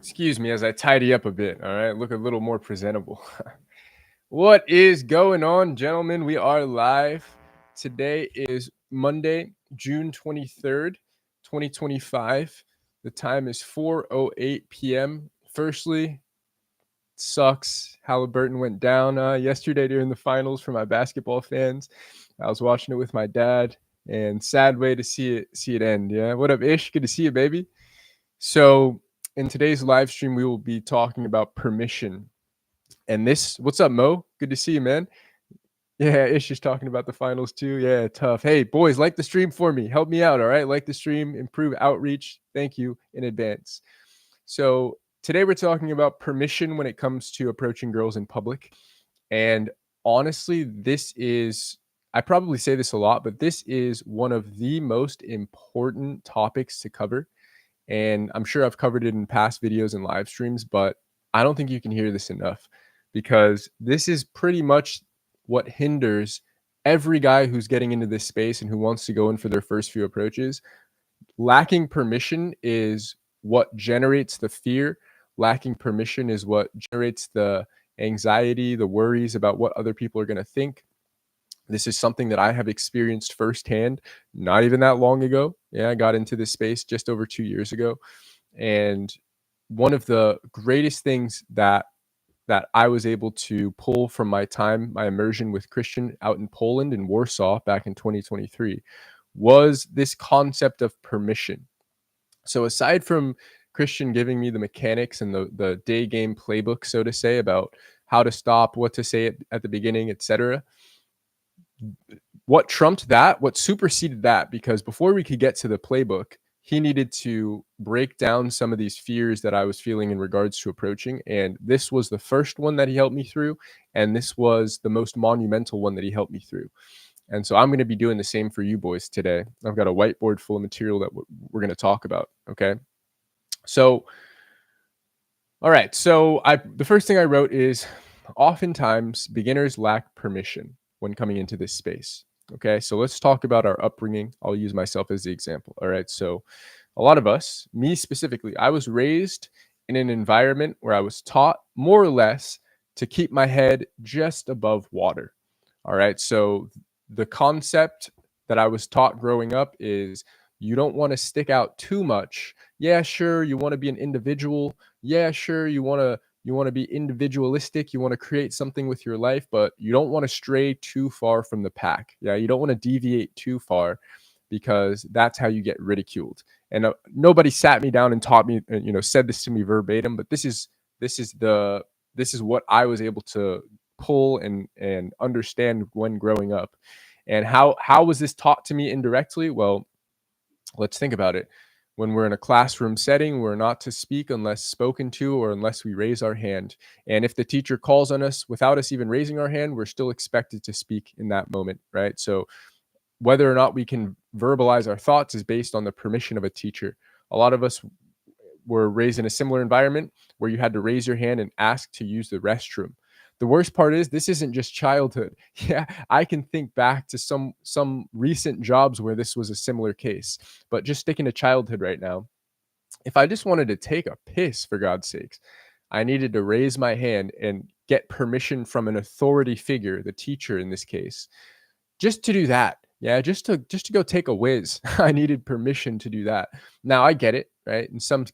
Excuse me as I tidy up a bit. All right, look a little more presentable. What is going on, gentlemen? We are live. Today is Monday, June 23rd, 2025. The time is 4:08 p.m. Firstly, sucks. Halliburton went down yesterday during the finals for my basketball fans. I was watching it with my dad, and sad way to see it end. Yeah, what up, Ish? Good to see you, baby. So, in today's live stream, we will be talking about permission. And what's up, Mo? Good to see you, man. Yeah, Ish is talking about the finals too. Yeah, tough. Hey, boys, like the stream for me. Help me out, all right? Like the stream, improve outreach. Thank you in advance. So, today we're talking about permission when it comes to approaching girls in public. And honestly, I probably say this a lot, but this is one of the most important topics to cover, and I'm sure I've covered it in past videos and live streams, but I don't think you can hear this enough because this is pretty much what hinders every guy who's getting into this space and who wants to go in for their first few approaches. Lacking permission is what generates the fear. Lacking permission is what generates the anxiety, the worries about what other people are going to think. This is something that I have experienced firsthand, not even that long ago. Yeah, I got into this space just over 2 years ago. And one of the greatest things that I was able to pull from my immersion with Christian out in Poland, in Warsaw, back in 2023, was this concept of permission. So aside from Christian giving me the mechanics and the day game playbook, so to say, about how to stop, what to say at the beginning, etc., what superseded that, because before we could get to the playbook, he needed to break down some of these fears that I was feeling in regards to approaching. And this was the first one that he helped me through. And this was the most monumental one that he helped me through. And so I'm going to be doing the same for you boys today. I've got a whiteboard full of material that we're going to talk about. Okay. So, all right. So the first thing I wrote is oftentimes beginners lack permission when coming into this space. Okay, so let's talk about our upbringing. I'll use myself as the example. All right, so a lot of us, me specifically, I was raised in an environment where I was taught more or less to keep my head just above water. All right, so the concept that I was taught growing up is you don't want to stick out too much. Yeah, sure, you want to be an individual. Yeah, sure, you want to be individualistic, you want to create something with your life, but you don't want to stray too far from the pack. Yeah, you don't want to deviate too far, because that's how you get ridiculed. And nobody sat me down and taught me, said this to me verbatim, but this is what I was able to pull and understand when growing up. And how was this taught to me indirectly? Well, let's think about it. When we're in a classroom setting, we're not to speak unless spoken to or unless we raise our hand. And if the teacher calls on us without us even raising our hand, we're still expected to speak in that moment, right? So whether or not we can verbalize our thoughts is based on the permission of a teacher. A lot of us were raised in a similar environment where you had to raise your hand and ask to use the restroom. The worst part is this isn't just childhood. Yeah, I can think back to some recent jobs where this was a similar case. But just sticking to childhood right now, if I just wanted to take a piss, for God's sakes, I needed to raise my hand and get permission from an authority figure, the teacher in this case, just to do that. Yeah, just to go take a whiz. I needed permission to do that. Now I get it, right? And some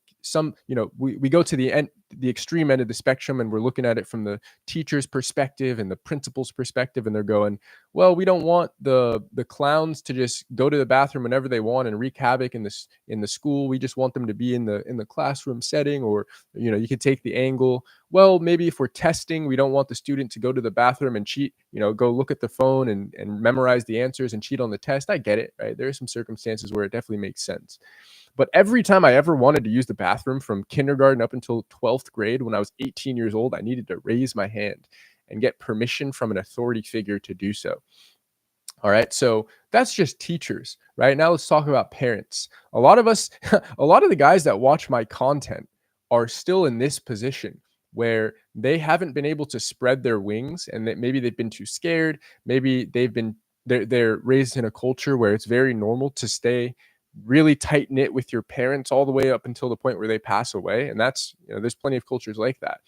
we go to the extreme end of the spectrum, and we're looking at it from the teacher's perspective and the principal's perspective, and they're going, well, we don't want the clowns to just go to the bathroom whenever they want and wreak havoc in the school. We just want them to be in the classroom setting. Or you could take the angle, well, maybe if we're testing, we don't want the student to go to the bathroom and cheat, go look at the phone and memorize the answers and cheat on the test. I get it, right? There are some circumstances where it definitely makes sense. But every time I ever wanted to use the bathroom from kindergarten up until 12th grade, when I was 18 years old, I needed to raise my hand and get permission from an authority figure to do so. All right, so that's just teachers, right? Now let's talk about parents. A lot of us, a lot of the guys that watch my content are still in this position where they haven't been able to spread their wings, and that maybe they've been too scared. Maybe they're raised in a culture where it's very normal to stay really tight knit with your parents all the way up until the point where they pass away. And that's, there's plenty of cultures like that.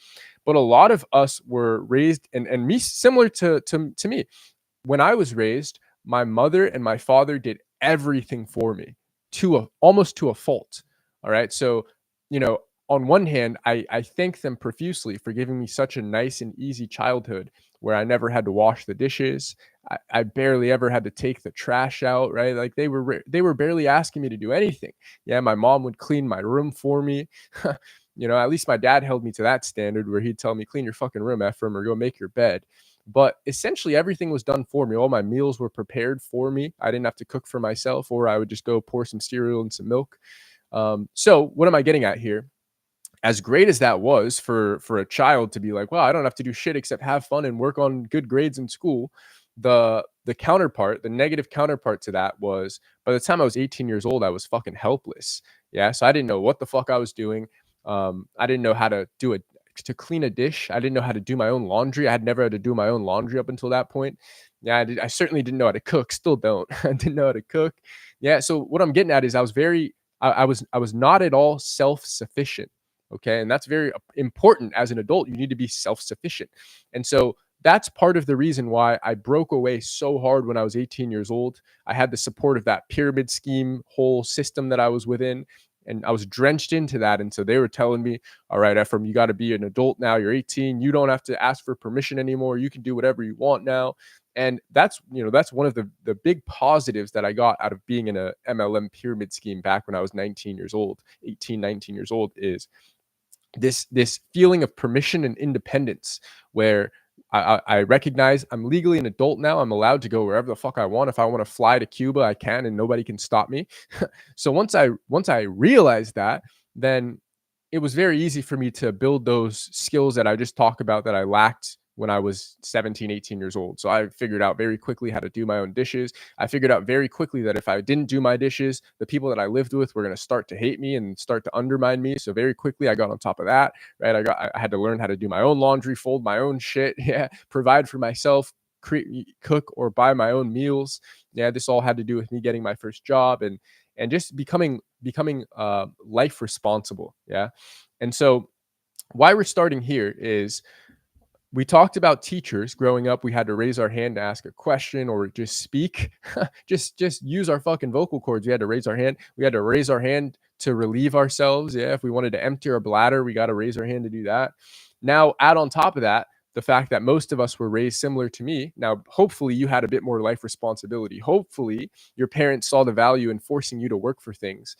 But a lot of us were raised, and me, similar to me. When I was raised, my mother and my father did everything for me, almost to a fault. All right. So, on one hand, I thank them profusely for giving me such a nice and easy childhood where I never had to wash the dishes. I barely ever had to take the trash out, right? Like they were barely asking me to do anything. Yeah, my mom would clean my room for me. At least my dad held me to that standard where he'd tell me, clean your fucking room, Ephraim, or go make your bed. But essentially everything was done for me. All my meals were prepared for me. I didn't have to cook for myself, or I would just go pour some cereal and some milk. So what am I getting at here? As great as that was for a child to be like, well, I don't have to do shit except have fun and work on good grades in school. The negative counterpart to that was, by the time I was 18 years old, I was fucking helpless. Yeah. So I didn't know what the fuck I was doing. I didn't know how to clean a dish. I didn't know how to do my own laundry. I had never had to do my own laundry up until that point. Yeah, I certainly didn't know how to cook. Still don't. I didn't know how to cook. Yeah. So what I'm getting at is I was not at all self-sufficient. Okay. And that's very important. As an adult, you need to be self-sufficient. And so that's part of the reason why I broke away so hard when I was 18 years old. I had the support of that pyramid scheme whole system that I was within, and I was drenched into that. And so they were telling me, all right, Ephraim, you got to be an adult now. You're 18. You don't have to ask for permission anymore. You can do whatever you want now. And that's one of the big positives that I got out of being in a MLM pyramid scheme back when I was 19 years old, 18, 19 years old, is this feeling of permission and independence, where I recognize I'm legally an adult now. I'm allowed to go wherever the fuck I want. If I want to fly to Cuba, I can, and nobody can stop me. So once I realized that, then it was very easy for me to build those skills that I just talked about that I lacked when I was 17, 18 years old. So I figured out very quickly how to do my own dishes. I figured out very quickly that if I didn't do my dishes, the people that I lived with were going to start to hate me and start to undermine me. So very quickly I got on top of that, right? I had to learn how to do my own laundry, fold my own shit, yeah, provide for myself, cook or buy my own meals. Yeah, this all had to do with me getting my first job and just becoming life responsible. Yeah. And so why we're starting here is, we talked about teachers growing up. We had to raise our hand to ask a question or just speak, just use our fucking vocal cords. We had to raise our hand. We had to raise our hand to relieve ourselves. Yeah. If we wanted to empty our bladder, we got to raise our hand to do that. Now, add on top of that, the fact that most of us were raised similar to me. Now, hopefully you had a bit more life responsibility. Hopefully your parents saw the value in forcing you to work for things,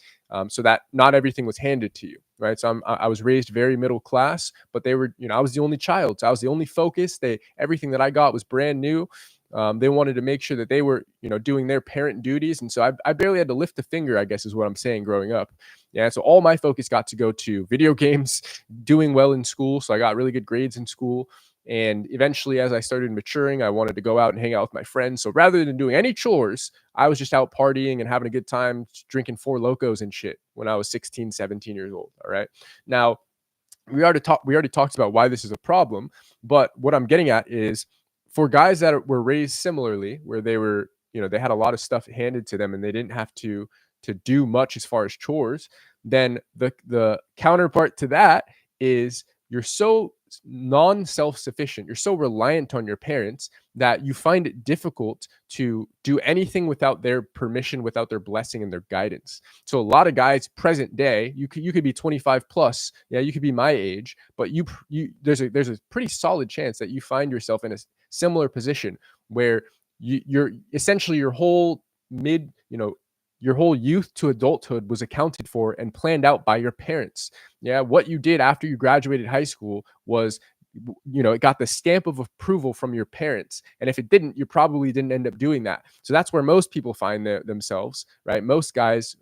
so that not everything was handed to you, right? So I was raised very middle class, but they were, I was the only child. So I was the only focus. Everything that I got was brand new. They wanted to make sure that they were, doing their parent duties. And so I barely had to lift a finger, I guess is what I'm saying, growing up. Yeah. So all my focus got to go to video games, doing well in school. So I got really good grades in school. And eventually, as I started maturing, I wanted to go out and hang out with my friends. So rather than doing any chores, I was just out partying and having a good time, drinking Four Locos and shit when I was 16, 17 years old. All right. Now, we already talked about why this is a problem. But what I'm getting at is, for guys that were raised similarly, where they were, they had a lot of stuff handed to them and they didn't have to do much as far as chores, then the counterpart to that is, you're so non-self-sufficient, you're so reliant on your parents that you find it difficult to do anything without their permission, without their blessing and their guidance. So a lot of guys present day, you could be 25 plus, yeah, you could be my age, but there's a pretty solid chance that you find yourself in a similar position where you're essentially your whole your whole youth to adulthood was accounted for and planned out by your parents. Yeah. What you did after you graduated high school was, it got the stamp of approval from your parents. And if it didn't, you probably didn't end up doing that. So that's where most people find themselves, right? Most guys,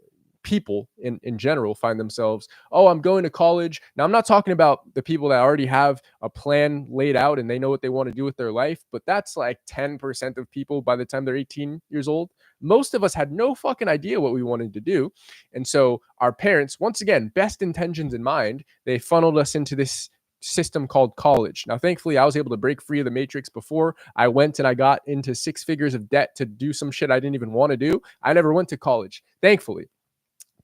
people in general, find themselves, oh, I'm going to college. Now, I'm not talking about the people that already have a plan laid out and they know what they want to do with their life, but that's like 10% of people by the time they're 18 years old. Most of us had no fucking idea what we wanted to do. And so our parents, once again, best intentions in mind, they funneled us into this system called college. Now, thankfully, I was able to break free of the matrix before I went and I got into 6 figures of debt to do some shit I didn't even want to do. I never went to college, thankfully.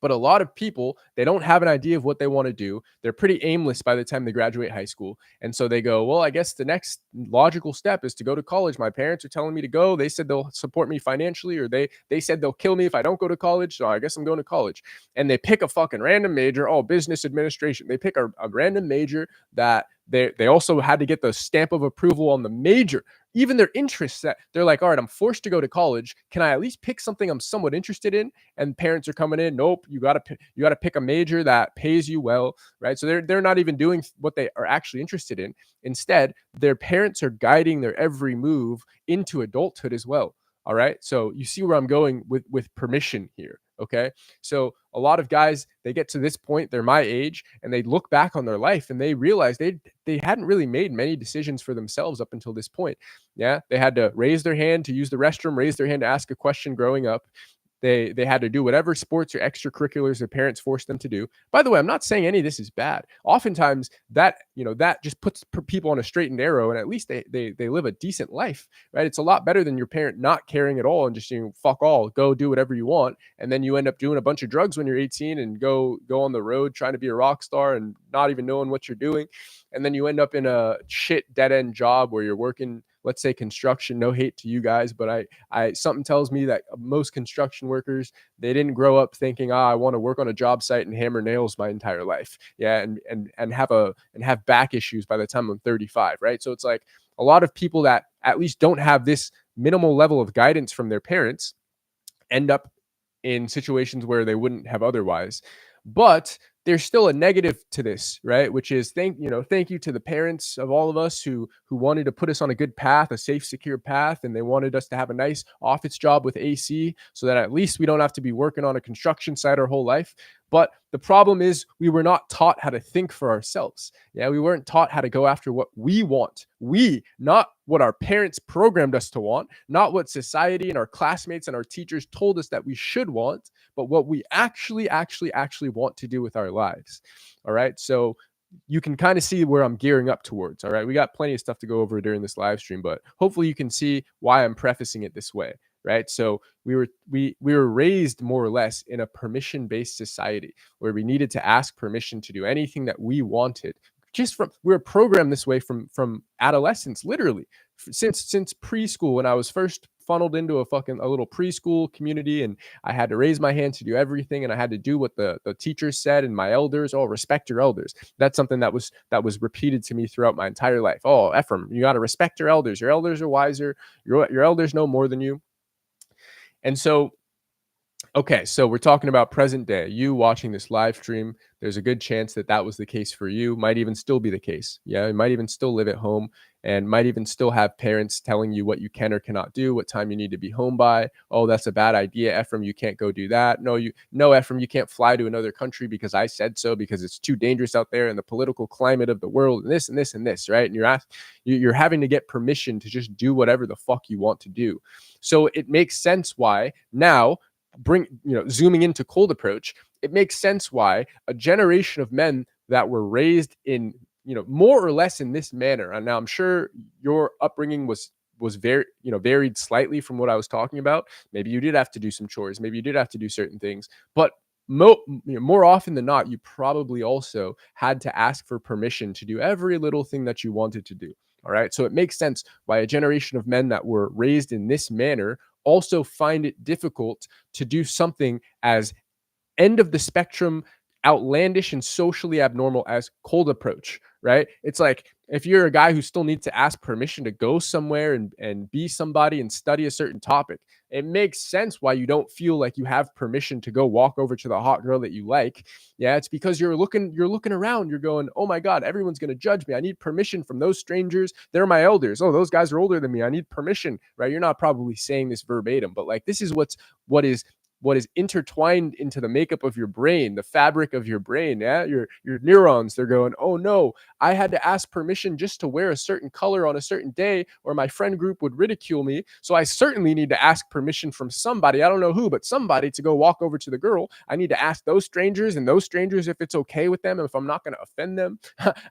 But a lot of people, they don't have an idea of what they want to do. They're pretty aimless by the time they graduate high school. And so they go, well, I guess the next logical step is to go to college. My parents are telling me to go. They said they'll support me financially, or they said they'll kill me if I don't go to college. So I guess I'm going to college. And they pick a fucking random major. Oh, business administration. They pick a random major that they also had to get the stamp of approval on the major. Even their interests, that they're like, all right, I'm forced to go to college. Can I at least pick something I'm somewhat interested in? And parents are coming in, nope, you gotta pick a major that pays you well, right? So they're not even doing what they are actually interested in. Instead, their parents are guiding their every move into adulthood as well. All right. So you see where I'm going with permission here. Okay. So a lot of guys, they get to this point, they're my age, and they look back on their life and they realize they hadn't really made many decisions for themselves up until this point. Yeah. They had to raise their hand to use the restroom, raise their hand to ask a question growing up. They had to do whatever sports or extracurriculars their parents forced them to do. By the way, I'm not saying any of this is bad. Oftentimes that just puts people on a straight and narrow, and at least they live a decent life, right? It's a lot better than your parent not caring at all and just saying, fuck all, go do whatever you want. And then you end up doing a bunch of drugs when you're 18 and go on the road trying to be a rock star and not even knowing what you're doing. And then you end up in a shit dead end job where you're working, let's say construction. No hate to you guys, but I something tells me that most construction workers, they didn't grow up thinking, I want to work on a job site and hammer nails my entire life. Yeah, and have back issues by the time I'm 35, right? So it's like a lot of people that at least don't have this minimal level of guidance from their parents end up in situations where they wouldn't have otherwise. But there's still a negative to this, right? Which is thank you to the parents of all of us who wanted to put us on a good path, a safe, secure path, and they wanted us to have a nice office job with AC so that at least we don't have to be working on a construction site our whole life. But the problem is we were not taught how to think for ourselves. Yeah, we weren't taught how to go after what we want. Not what our parents programmed us to want, not what society and our classmates and our teachers told us that we should want, but what we actually want to do with our lives. All right. So you can kind of see where I'm gearing up towards. All right. We got plenty of stuff to go over during this live stream, but hopefully you can see why I'm prefacing it this way. Right. So we were raised more or less in a permission-based society where we needed to ask permission to do anything that we wanted. We were programmed this way from adolescence, literally since preschool, when I was first funneled into a little preschool community, and I had to raise my hand to do everything, and I had to do what the teachers said and my elders. Oh, respect your elders. That's something that was repeated to me throughout my entire life. Oh, Ephraim, you got to respect your elders. Your elders are wiser. Your elders know more than you. And so, okay, so we're talking about present day. You watching this live stream, there's a good chance that was the case for you. Might even still be the case. Yeah, you might even still live at home and might even still have parents telling you what you can or cannot do, what time you need to be home by. Oh, that's a bad idea, Ephraim. You can't go do that. No, Ephraim, you can't fly to another country because I said so, because it's too dangerous out there in the political climate of the world, and this and this and this, right? And you're having to get permission to just do whatever the fuck you want to do. So it makes sense why now, zooming into cold approach, it makes sense why a generation of men that were raised in, more or less in this manner. And now I'm sure your upbringing was very, varied slightly from what I was talking about. Maybe you did have to do some chores. Maybe you did have to do certain things, but more often than not, you probably also had to ask for permission to do every little thing that you wanted to do. All right. So it makes sense why a generation of men that were raised in this manner also find it difficult to do something as end of the spectrum, outlandish and socially abnormal as cold approach, right? It's like if you're a guy who still needs to ask permission to go somewhere and be somebody and study a certain topic, it makes sense why you don't feel like you have permission to go walk over to the hot girl that you like. Yeah, it's because you're looking around, you're going, oh my God, everyone's going to judge me. I need permission from those strangers. They're my elders. Oh, those guys are older than me. I need permission, right? You're not probably saying this verbatim, but like this is what is intertwined into the makeup of your brain, the fabric of your brain. Yeah, your neurons, they're going, oh no, I had to ask permission just to wear a certain color on a certain day, or my friend group would ridicule me. So I certainly need to ask permission from somebody, I don't know who, but somebody, to go walk over to the girl. I need to ask those strangers if it's okay with them, and if I'm not going to offend them.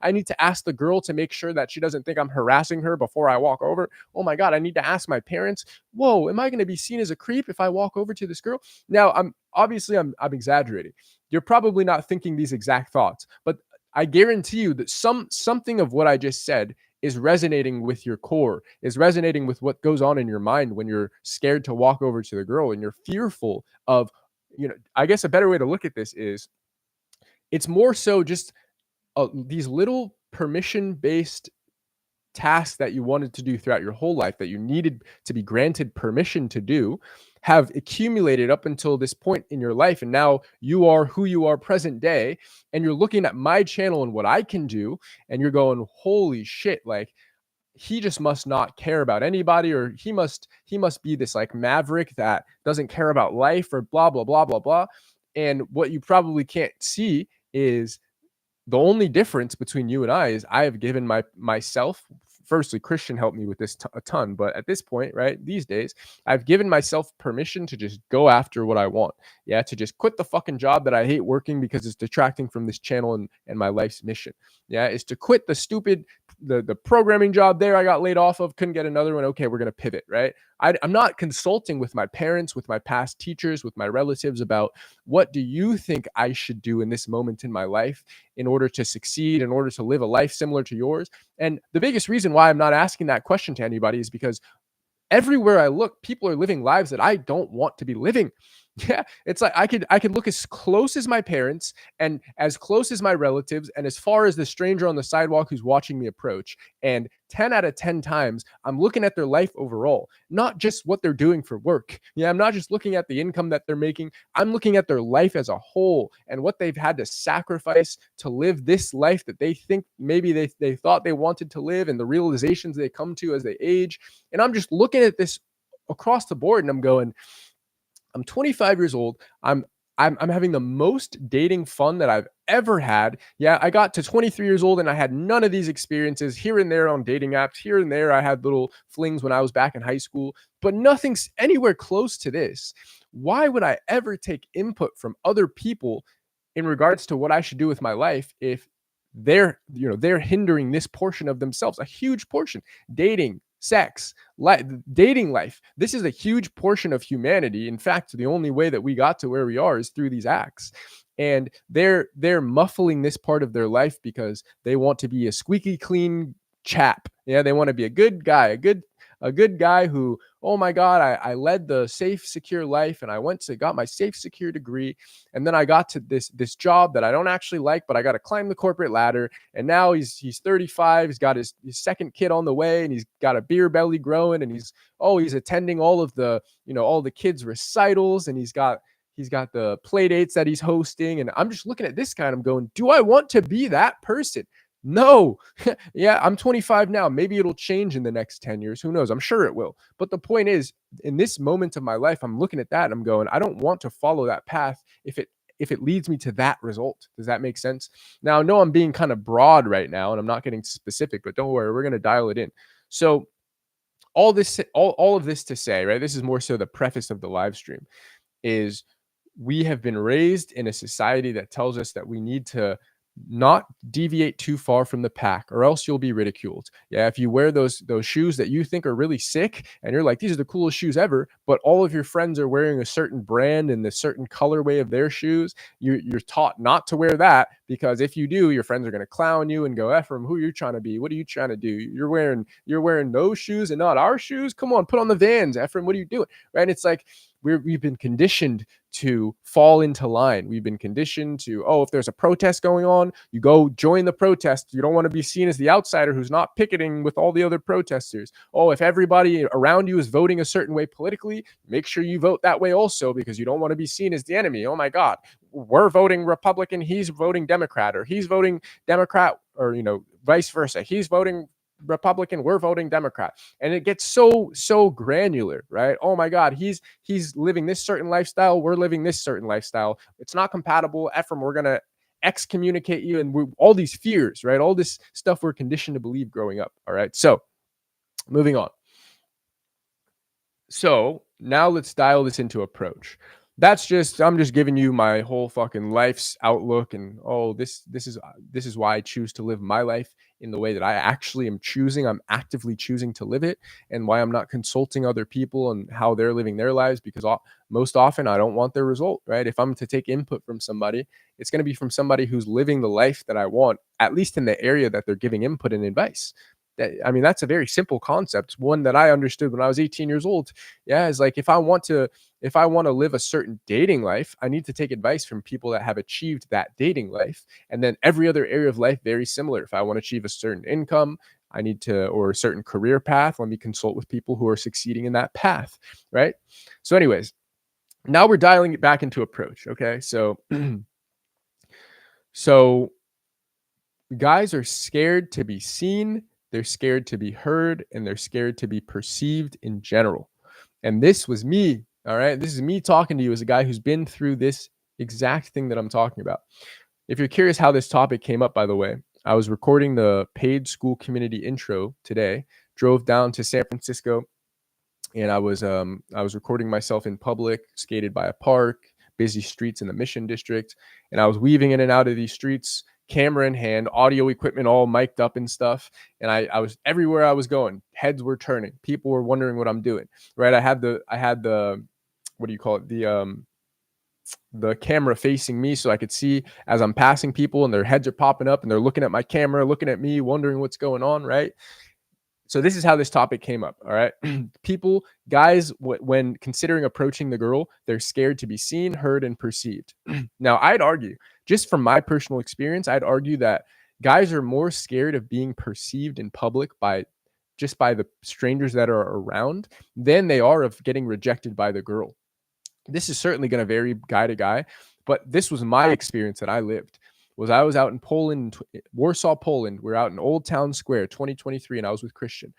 I need to ask the girl to make sure that she doesn't think I'm harassing her before I walk over. Oh my God, I need to ask my parents, whoa, am I going to be seen as a creep if I walk over to this girl? Now, I'm exaggerating. You're probably not thinking these exact thoughts, but I guarantee you that something of what I just said is resonating with your core, is resonating with what goes on in your mind when you're scared to walk over to the girl and you're fearful of, I guess a better way to look at this is it's more so just these little permission based tasks that you wanted to do throughout your whole life that you needed to be granted permission to do have accumulated up until this point in your life, and now you are who you are present day, and you're looking at my channel and what I can do, and you're going, holy shit, like he just must not care about anybody, or he must be this like maverick that doesn't care about life, or blah blah blah blah blah. And what you probably can't see is the only difference between you and I is I have given myself, firstly, Christian helped me with this a ton, but at this point, right, these days, I've given myself permission to just go after what I want. Yeah, to just quit the fucking job that I hate working because it's detracting from this channel and my life's mission. Yeah, is to quit the stupid the programming job there I got laid off of, couldn't get another one. Okay, we're gonna pivot, right? I'm not consulting with my parents, with my past teachers, with my relatives about what do you think I should do in this moment in my life in order to succeed, in order to live a life similar to yours. And the biggest reason why I'm not asking that question to anybody is because everywhere I look, people are living lives that I don't want to be living. Yeah, it's like I could look as close as my parents and as close as my relatives and as far as the stranger on the sidewalk who's watching me approach. And 10 out of 10 times, I'm looking at their life overall, not just what they're doing for work. Yeah, I'm not just looking at the income that they're making. I'm looking at their life as a whole and what they've had to sacrifice to live this life that they think maybe they thought they wanted to live, and the realizations they come to as they age. And I'm just looking at this across the board and I'm going, I'm 25 years old. I'm having the most dating fun that I've ever had. Yeah, I got to 23 years old and I had none of these experiences. Here and there on dating apps. Here and there I had little flings when I was back in high school, but nothing's anywhere close to this. Why would I ever take input from other people in regards to what I should do with my life if they're hindering this portion of themselves, a huge portion? Dating, sex, dating life. This is a huge portion of humanity. In fact, the only way that we got to where we are is through these acts. And they're muffling this part of their life because they want to be a squeaky clean chap. Yeah, they want to be a good guy, a good guy who, oh my God, I led the safe, secure life, and I got my safe, secure degree, and then I got to this job that I don't actually like, but I got to climb the corporate ladder. And now he's 35, he's got his second kid on the way, and he's got a beer belly growing, and he's attending all of the all the kids' recitals, and he's got the play dates that he's hosting. And I'm just looking at this guy and I'm going, do I want to be that person? No. Yeah, I'm 25 now. Maybe it'll change in the next 10 years. Who knows? I'm sure it will. But the point is, in this moment of my life, I'm looking at that and I'm going, I don't want to follow that path if it leads me to that result. Does that make sense? Now, I know I'm being kind of broad right now and I'm not getting specific, but don't worry, we're going to dial it in. So all of this to say, right? This is more so the preface of the live stream, is we have been raised in a society that tells us that we need to not deviate too far from the pack or else you'll be ridiculed. Yeah, if you wear those shoes that you think are really sick and you're like, these are the coolest shoes ever, but all of your friends are wearing a certain brand and the certain colorway of their shoes, you're taught not to wear that, because if you do, your friends are going to clown you and go, Ephraim, who are you trying to be? What are you trying to do? You're wearing those shoes and not our shoes. Come on, put on the Vans, Ephraim. What are you doing? Right? And it's like we've been conditioned to fall into line. We've been conditioned to, if there's a protest going on, you go join the protest. You don't want to be seen as the outsider who's not picketing with all the other protesters. If everybody around you is voting a certain way politically, make sure you vote that way also, because you don't want to be seen as the enemy. Oh my God, we're voting Republican, he's voting Democrat, or he's voting Democrat, or vice versa. He's voting Republican, we're voting Democrat. And it gets so granular, right? Oh my God, he's living this certain lifestyle, we're living this certain lifestyle. It's not compatible. Ephraim, we're gonna excommunicate you, and all these fears, right? All this stuff we're conditioned to believe growing up. All right. So moving on. So now let's dial this into approach. I'm just giving you my whole fucking life's outlook, and oh, this is why I choose to live my life in the way that I actually am choosing. I'm actively choosing to live it, and why I'm not consulting other people and how they're living their lives, because most often I don't want their result, right? If I'm to take input from somebody, it's going to be from somebody who's living the life that I want, at least in the area that they're giving input and advice. I mean, that's a very simple concept, one that I understood when I was 18 years old. Yeah, it's like if I want to live a certain dating life, I need to take advice from people that have achieved that dating life. And then every other area of life, very similar. If I want to achieve a certain income, I need to, or a certain career path, let me consult with people who are succeeding in that path. Right. So, anyways, now we're dialing it back into approach. Okay. So, so guys are scared to be seen, they're scared to be heard, and they're scared to be perceived in general. And this was me. All right. This is me talking to you as a guy who's been through this exact thing that I'm talking about. If you're curious how this topic came up, by the way, I was recording the paid school community intro today, drove down to San Francisco, and I was recording myself in public, skated by a park, busy streets in the Mission District, and I was weaving in and out of these streets, camera in hand, audio equipment all mic'd up and stuff. And I was everywhere I was going, heads were turning, people were wondering what I'm doing. Right? I had the what do you call it? The camera facing me so I could see as I'm passing people and their heads are popping up and they're looking at my camera, looking at me, wondering what's going on, right? So this is how this topic came up. All right. Guys, when considering approaching the girl, they're scared to be seen, heard, and perceived. Now, I'd argue, just from my personal experience, I'd argue that guys are more scared of being perceived in public by the strangers that are around than they are of getting rejected by the girl. This is certainly going to vary guy to guy, but this was my experience that I lived. I was out in Poland, Warsaw, Poland. We're out in Old Town Square, 2023, and I was with Christian.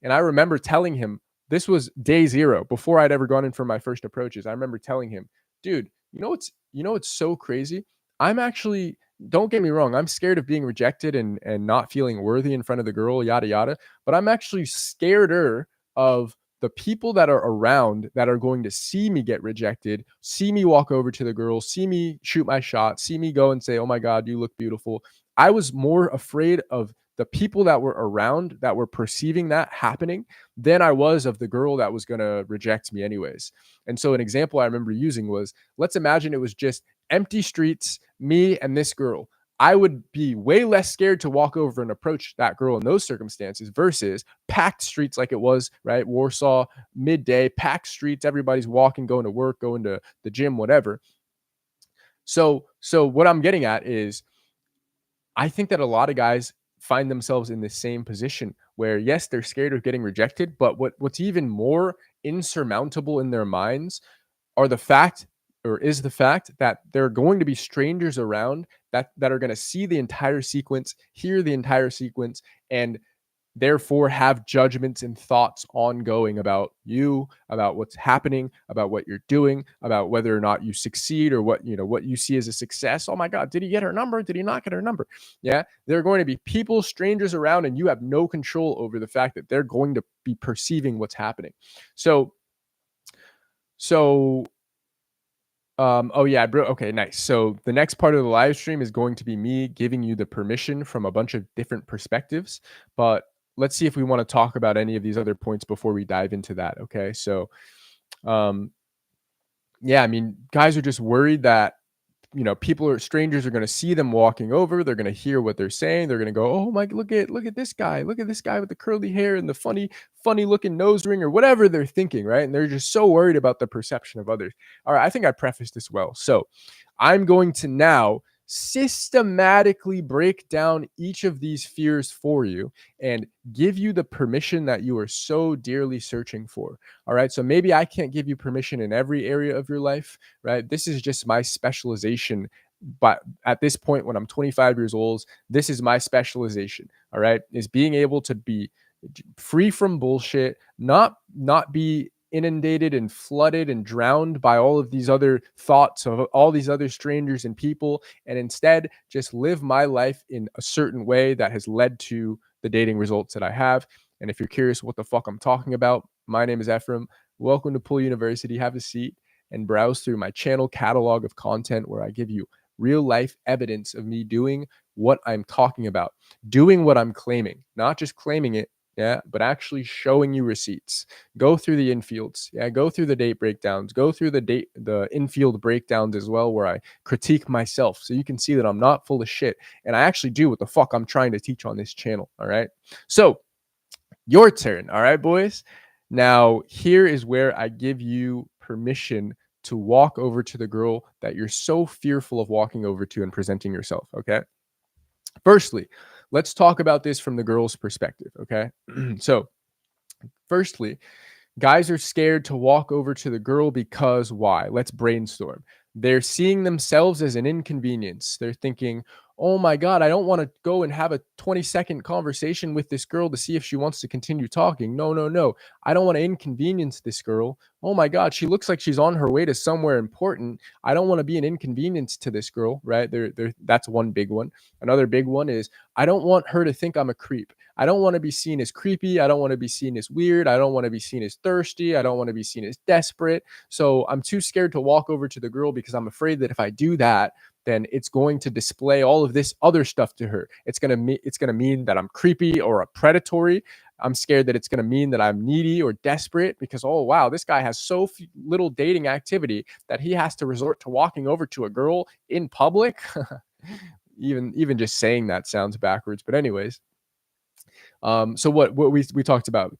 And I remember telling him, this was day zero before I'd ever gone in for my first approaches. I remember telling him, dude, you know what's so crazy? I'm actually, don't get me wrong, I'm scared of being rejected and not feeling worthy in front of the girl, yada yada. But I'm actually scareder of the people that are around that are going to see me get rejected, see me walk over to the girl, see me shoot my shot, see me go and say, oh my God, you look beautiful. I was more afraid of the people that were around that were perceiving that happening than I was of the girl that was going to reject me anyways. And so an example I remember using was, let's imagine it was just empty streets, me and this girl. I would be way less scared to walk over and approach that girl in those circumstances versus packed streets like it was, right? Warsaw, midday, packed streets, everybody's walking, going to work, going to the gym, whatever. So what I'm getting at is, I think that a lot of guys find themselves in the same position where, yes, they're scared of getting rejected, but what's even more insurmountable in their minds are is the fact that there are going to be strangers around that are going to see the entire sequence, hear the entire sequence, and therefore have judgments and thoughts ongoing about you, about what's happening, about what you're doing, about whether or not you succeed, or what you see as a success. Oh my God, did he get her number? Did he not get her number? Yeah, there are going to be people, strangers around, and you have no control over the fact that they're going to be perceiving what's happening. So oh yeah, bro. Okay, nice. So the next part of the live stream is going to be me giving you the permission from a bunch of different perspectives. But let's see if we want to talk about any of these other points before we dive into that. Okay. So, yeah, I mean, guys are just worried that strangers are going to see them walking over. They're going to hear what they're saying. They're going to go, oh my, look at this guy. Look at this guy with the curly hair and the funny looking nose ring, or whatever they're thinking. Right. And they're just so worried about the perception of others. All right. I think I prefaced this well. So I'm going to now systematically break down each of these fears for you and give you the permission that you are so dearly searching for. All right. So maybe I can't give you permission in every area of your life, right? This is just my specialization. But at this point, when I'm 25 years old, this is my specialization. All right. Is being able to be free from bullshit, not be inundated and flooded and drowned by all of these other thoughts of all these other strangers and people, and instead just live my life in a certain way that has led to the dating results that I have. And if you're curious what the fuck I'm talking about, my name is Ephraim. Welcome to Pool University. Have a seat. and browse through my channel catalog of content where I give you real life evidence of me doing what I'm talking about, doing what I'm claiming, not just claiming it, yeah, but actually showing you receipts. Go through the infields, yeah, go through the date breakdowns, go through the infield breakdowns as well, where I critique myself, so you can see that I'm not full of shit and I actually do what the fuck I'm trying to teach on this channel. All right, so your turn. All right, boys. Now here is where I give you permission to walk over to the girl that you're so fearful of walking over to and presenting yourself. Okay. Firstly, let's talk about this from the girl's perspective. Okay. So, firstly, guys are scared to walk over to the girl because why? Let's brainstorm. They're seeing themselves as an inconvenience. They're thinking, oh my God, I don't want to go and have a 20-second conversation with this girl to see if she wants to continue talking. No, no, no. I don't want to inconvenience this girl. Oh my God, she looks like she's on her way to somewhere important. I don't want to be an inconvenience to this girl, right? That's one big one. Another big one is I don't want her to think I'm a creep. I don't want to be seen as creepy. I don't want to be seen as weird. I don't want to be seen as thirsty. I don't want to be seen as desperate. So I'm too scared to walk over to the girl because I'm afraid that if I do that, then it's going to display all of this other stuff to her. It's going to mean that I'm creepy or a predatory. I'm scared that it's going to mean that I'm needy or desperate because, oh, wow, this guy has so little dating activity that he has to resort to walking over to a girl in public. Even just saying that sounds backwards. But anyways, so what we talked about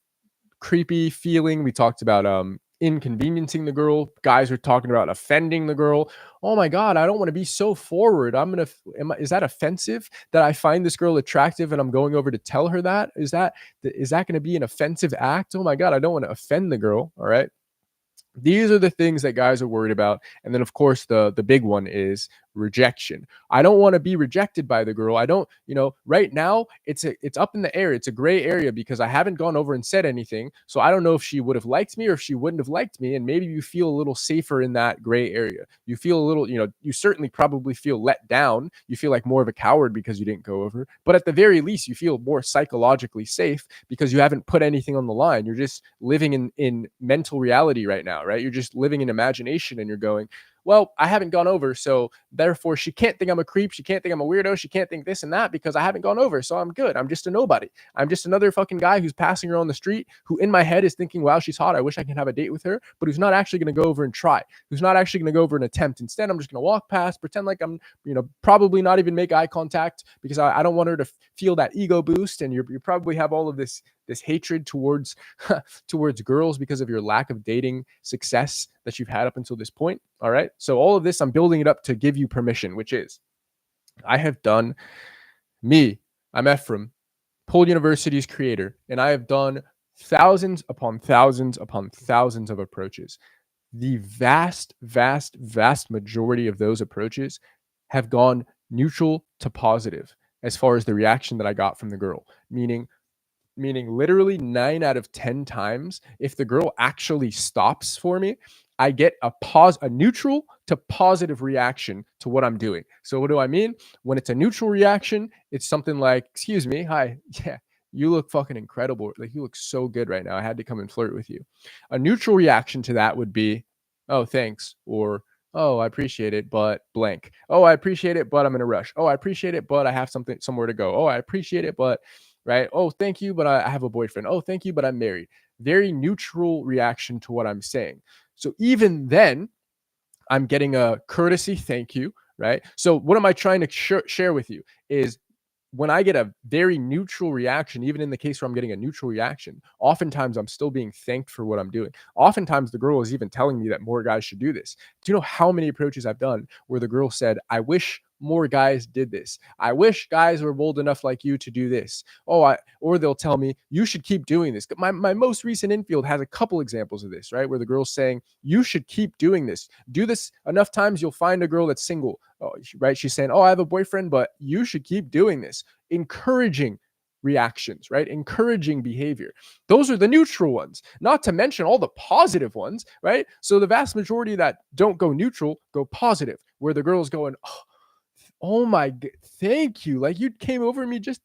creepy feeling. We talked about inconveniencing the girl. Guys are talking about offending the girl. Oh my God, I don't want to be so forward. Is that offensive that I find this girl attractive and I'm going over to tell her that? Is that going to be an offensive act? Oh my God, I don't want to offend the girl. All right. These are the things that guys are worried about. And then, of course, the big one is rejection. I don't want to be rejected by the girl. I don't, right now it's up in the air. It's a gray area because I haven't gone over and said anything. So I don't know if she would have liked me or if she wouldn't have liked me. And maybe you feel a little safer in that gray area. You feel a little, you certainly probably feel let down. You feel like more of a coward because you didn't go over. But at the very least, you feel more psychologically safe because you haven't put anything on the line. You're just living in mental reality right now, right? You're just living in imagination and you're going, well, I haven't gone over, so therefore she can't think I'm a creep. She can't think I'm a weirdo. She can't think this and that because I haven't gone over, so I'm good. I'm just a nobody. I'm just another fucking guy who's passing her on the street who in my head is thinking, wow, she's hot. I wish I can have a date with her, but who's not actually going to go over and try, who's not actually going to go over and attempt. Instead, I'm just going to walk past, pretend like I'm, probably not even make eye contact because I don't want her to feel that ego boost. And you probably have all of this hatred towards girls because of your lack of dating success that you've had up until this point. All right. So all of this, I'm building it up to give you permission, which is I'm Ephraim, Pole University's creator, and I have done thousands upon thousands upon thousands of approaches. The vast, vast, vast majority of those approaches have gone neutral to positive as far as the reaction that I got from the girl, meaning literally 9 out of 10 times, if the girl actually stops for me, I get a neutral to positive reaction to what I'm doing. So what do I mean? When it's a neutral reaction, it's something like, excuse me, hi, yeah, you look fucking incredible. Like, you look so good right now. I had to come and flirt with you. A neutral reaction to that would be, oh, thanks. Or, oh, I appreciate it, but blank. Oh, I appreciate it, but I'm in a rush. Oh, I appreciate it, but I have somewhere to go. Oh, I appreciate it, but right. Oh, thank you, but I have a boyfriend. Oh, thank you, but I'm married. Very neutral reaction to what I'm saying. So even then, I'm getting a courtesy thank you, right? So what am I trying to share with you is when I get a very neutral reaction, even in the case where I'm getting a neutral reaction, oftentimes I'm still being thanked for what I'm doing. Oftentimes the girl is even telling me that more guys should do this. Do you know how many approaches I've done where the girl said, I wish more guys did this. I wish guys were bold enough like you to do this. Or they'll tell me, you should keep doing this. My most recent infield has a couple examples of this, right? Where the girl's saying, you should keep doing this. Do this enough times, you'll find a girl that's single. Oh, right? She's saying, oh, I have a boyfriend, but you should keep doing this. Encouraging reactions, right? Encouraging behavior. Those are the neutral ones, not to mention all the positive ones, right? So the vast majority that don't go neutral go positive, where the girl's going, oh, Oh my g thank you, like, you came over to me just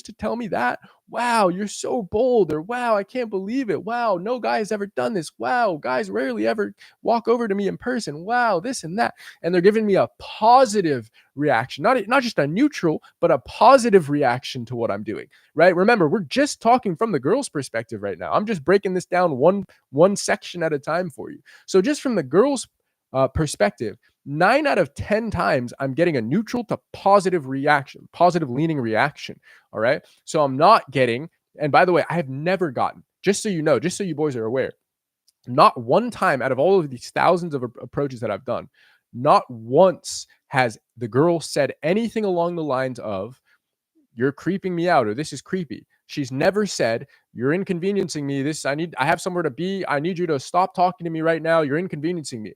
to tell me that? Wow, you're so bold, or wow, I can't believe it. Wow, no guy has ever done this. Wow, guys rarely ever walk over to me in person. Wow, this and that. And they're giving me a positive reaction, not just a neutral, but a positive reaction to what I'm doing, right? Remember, we're just talking from the girl's perspective right now. I'm just breaking this down one section at a time for you. So just from the girl's perspective, 9 out of 10 times I'm getting a neutral to positive reaction, positive leaning reaction. All right. So I'm not getting, and by the way, I have never gotten, just so you know, just so you boys are aware, not one time out of all of these thousands of approaches that I've done, not once has the girl said anything along the lines of, "You're creeping me out," or "This is creepy." She's never said, "You're inconveniencing me. I have somewhere to be. I need you to stop talking to me right now. You're inconveniencing me."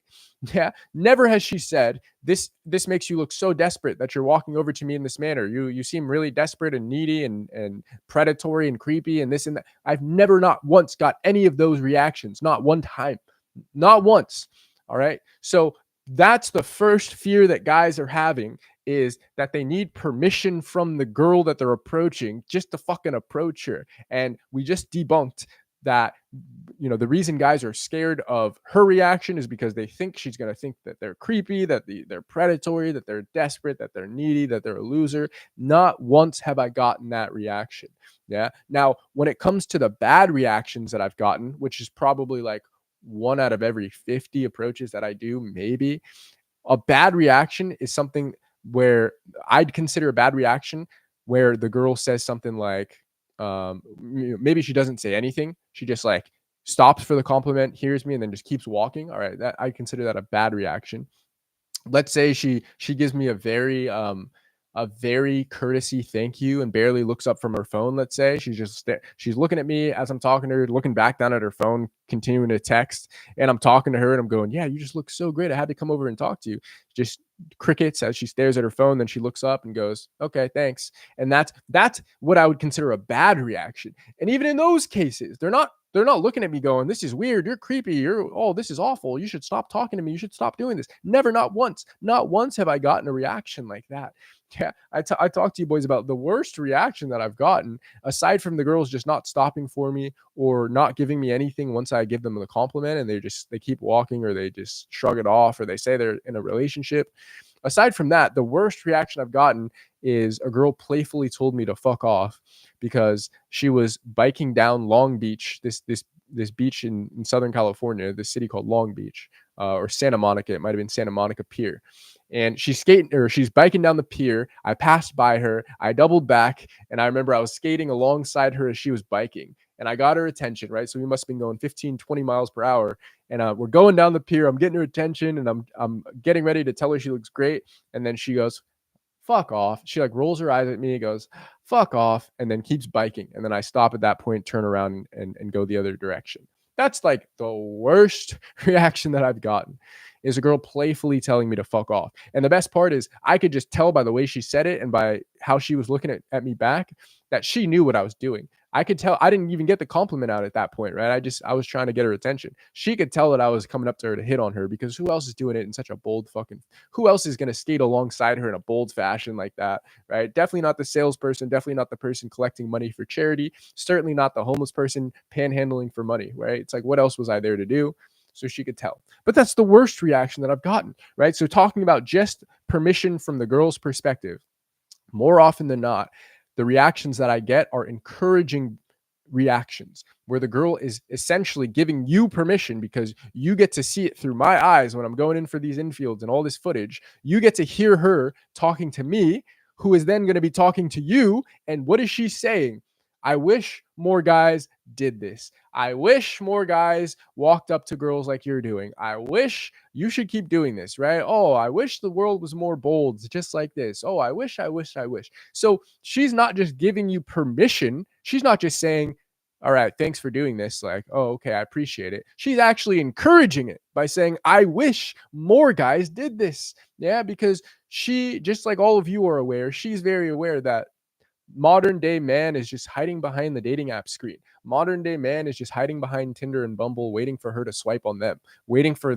Yeah. Never has she said, "This makes you look so desperate that you're walking over to me in this manner. You seem really desperate and needy and predatory and creepy and this and that." I've never not once got any of those reactions. Not one time. Not once. All right. So that's the first fear that guys are having, is that they need permission from the girl that they're approaching just to fucking approach her. And we just debunked that, the reason guys are scared of her reaction is because they think she's going to think that they're creepy, that they're predatory, that they're desperate, that they're needy, that they're a loser. Not once have I gotten that reaction. Yeah. Now, when it comes to the bad reactions that I've gotten, which is probably like 1 out of every 50 approaches that I do, maybe, a bad reaction is something where I'd consider a bad reaction where the girl says something like, maybe she doesn't say anything. She just like stops for the compliment, hears me, and then just keeps walking. All right, that I consider that a bad reaction. Let's say she gives me a very courtesy thank you and barely looks up from her phone. Let's say she's looking at me as I'm talking to her, looking back down at her phone, continuing to text, and I'm talking to her and I'm going, "Yeah, you just look so great. I had to come over and talk to you." Just crickets as she stares at her phone. Then she looks up and goes, "Okay, thanks." And that's what I would consider a bad reaction. And even in those cases, they're not looking at me going, "This is weird. You're creepy. This is awful. You should stop talking to me. You should stop doing this." Never, not once have I gotten a reaction like that. Yeah, I talked to you boys about the worst reaction that I've gotten, aside from the girls just not stopping for me or not giving me anything once I give them the compliment, and they keep walking, or they just shrug it off, or they say they're in a relationship. Aside from that, the worst reaction I've gotten is a girl playfully told me to fuck off because she was biking down Long Beach, this beach in Southern California, this city called Long Beach, or Santa Monica. It might have been Santa Monica Pier. And she's biking down the pier. I passed by her. I doubled back, and I remember I was skating alongside her as she was biking, and I got her attention, right? So we must have been going 15, 20 miles per hour. And we're going down the pier. I'm getting her attention, and I'm getting ready to tell her she looks great. And then she goes, "Fuck off." She like rolls her eyes at me, goes, "Fuck off," and then keeps biking. And then I stop at that point, turn around and go the other direction. That's like the worst reaction that I've gotten, is a girl playfully telling me to fuck off. And the best part is I could just tell by the way she said it and by how she was looking at me back that she knew what I was doing. I could tell I didn't even get the compliment out at that point, right? I was trying to get her attention. She could tell that I was coming up to her to hit on her, because who else is doing it in such a bold fucking, who else is going to skate alongside her in a bold fashion like that, right? Definitely not the salesperson, definitely not the person collecting money for charity, certainly not the homeless person panhandling for money, right? It's like, what else was I there to do? So she could tell. But that's the worst reaction that I've gotten, right? So talking about just permission from the girl's perspective, more often than not, the reactions that I get are encouraging reactions where the girl is essentially giving you permission, because you get to see it through my eyes when I'm going in for these infields and all this footage. You get to hear her talking to me, who is then going to be talking to you. And what is she saying? "I wish more guys did this. I wish more guys walked up to girls like you're doing. I wish you should keep doing this," right? "Oh, I wish the world was more bold, just like this. Oh, I wish, I wish, I wish." So she's not just giving you permission. She's not just saying, "All right, thanks for doing this." Like, "Oh, okay, I appreciate it." She's actually encouraging it by saying, "I wish more guys did this." Yeah, because she, just like all of you are aware, she's very aware that Modern day man is just hiding behind the dating app screen. Modern day man is just hiding behind Tinder and Bumble, waiting for her to swipe on them, waiting for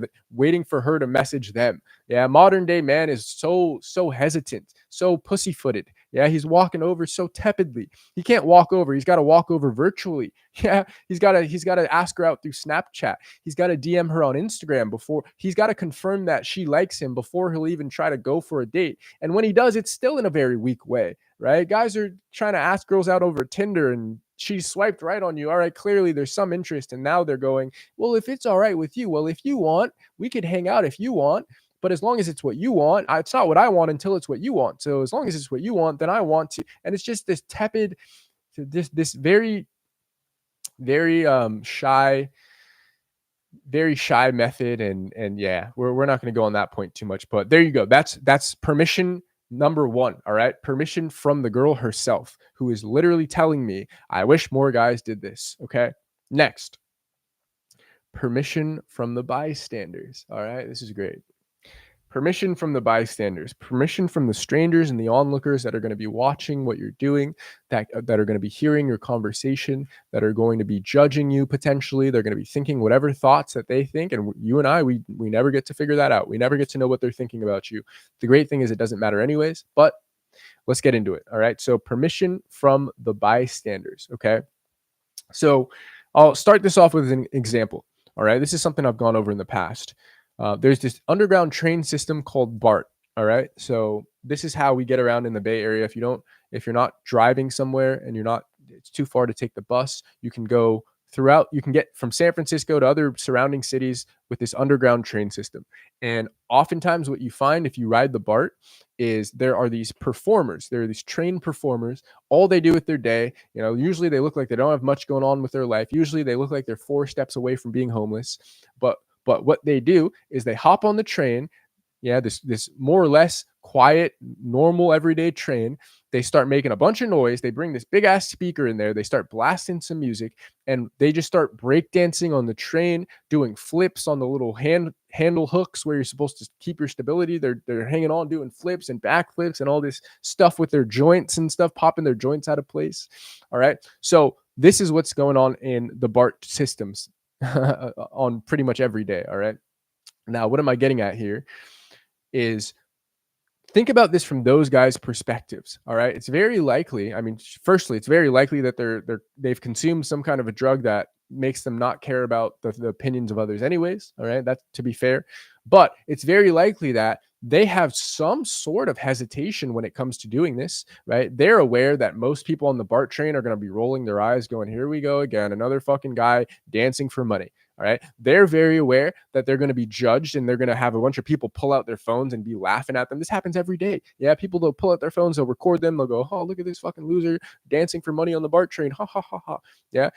her to message them. Yeah, modern day man is so hesitant, so pussyfooted. Yeah, he's walking over so tepidly. He can't walk over. He's got to walk over virtually. Yeah, he's got to ask her out through Snapchat. He's got to DM her on Instagram before he's got to confirm that she likes him before he'll even try to go for a date. And when he does, it's still in a very weak way, right? Guys are trying to ask girls out over Tinder and she swiped right on you. All right, clearly there's some interest. And now they're going, well, if it's all right with you, well, if you want, we could hang out if you want. But as long as it's what you want, it's not what I want until it's what you want. So as long as it's what you want, then I want to. And it's just this tepid, this very, very shy, very shy method. And yeah, we're not going to go on that point too much. But there you go. That's permission number one. All right. Permission from the girl herself, who is literally telling me, I wish more guys did this. Okay. Next, permission from the bystanders. All right. This is great. Permission from the bystanders, permission from the strangers and the onlookers that are going to be watching what you're doing, that are going to be hearing your conversation, that are going to be judging you potentially. They're going to be thinking whatever thoughts that they think. And you and I, we never get to figure that out. We never get to know what they're thinking about you. The great thing is it doesn't matter anyways, but let's get into it. All right. So permission from the bystanders. Okay. So I'll start this off with an example. All right. This is something I've gone over in the past. There's this underground train system called BART. All right. So this is how we get around in the Bay Area. If you're not driving somewhere and it's too far to take the bus, you can go throughout. You can get from San Francisco to other surrounding cities with this underground train system. And oftentimes what you find if you ride the BART is there are these performers. There are these train performers. All they do with their day, usually they look like they don't have much going on with their life. Usually they look like they're 4 steps away from being homeless. But what they do is they hop on the train, this more or less quiet, normal, everyday train. They start making a bunch of noise. They bring this big ass speaker in there. They start blasting some music, and they just start breakdancing on the train, doing flips on the little handle hooks where you're supposed to keep your stability. They're hanging on, doing flips and backflips and all this stuff with their joints and stuff, popping their joints out of place. All right. So this is what's going on in the BART systems on pretty much every day. All right. Now, what am I getting at here is think about this from those guys' perspectives. All right. It's very likely. I mean, firstly, it's very likely that they've consumed some kind of a drug that makes them not care about the opinions of others anyways. All right. That's to be fair. But it's very likely that they have some sort of hesitation when it comes to doing this, right? They're aware that most people on the BART train are going to be rolling their eyes going, here we go again, another fucking guy dancing for money. All right. They're very aware that they're going to be judged and they're going to have a bunch of people pull out their phones and be laughing at them. This happens every day. Yeah. People, they'll pull out their phones, they'll record them. They'll go, oh, look at this fucking loser dancing for money on the BART train. Ha ha ha ha. Yeah.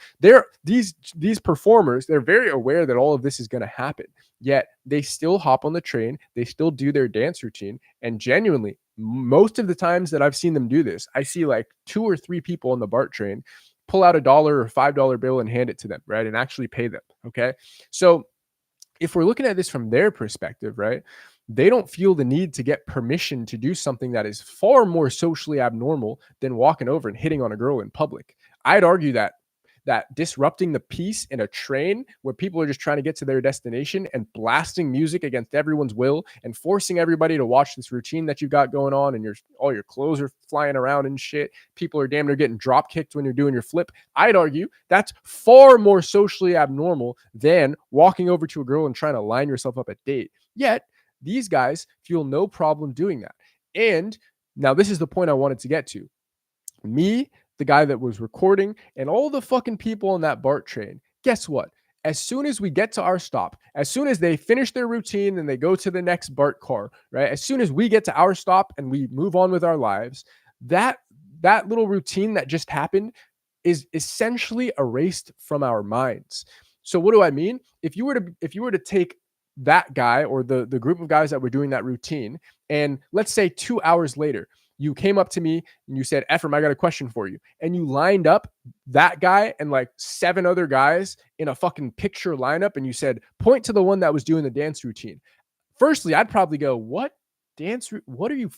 These performers, they're very aware that all of this is going to happen. Yet they still hop on the train. They still do their dance routine. And genuinely, most of the times that I've seen them do this, I see like 2 or 3 people on the BART train pull out $1 or $5 bill and hand it to them, right? And actually pay them. Okay. So if we're looking at this from their perspective, right, they don't feel the need to get permission to do something that is far more socially abnormal than walking over and hitting on a girl in public. I'd argue that disrupting the peace in a train where people are just trying to get to their destination and blasting music against everyone's will and forcing everybody to watch this routine that you've got going on, and all your clothes are flying around and shit. People are damn near getting drop kicked when you're doing your flip. I'd argue that's far more socially abnormal than walking over to a girl and trying to line yourself up a date. Yet these guys feel no problem doing that. And now this is the point I wanted to get to. Me, the guy that was recording, and all the fucking people on that BART train, guess what? As soon as we get to our stop, as soon as they finish their routine and they go to the next BART car, right? As soon as we get to our stop and we move on with our lives, that little routine that just happened is essentially erased from our minds. So what do I mean? If you were to take that guy or the group of guys that were doing that routine, and let's say 2 hours later, you came up to me and you said, Ephraim, I got a question for you. And you lined up that guy and like 7 other guys in a fucking picture lineup. And you said, point to the one that was doing the dance routine. Firstly, I'd probably go, what? What are you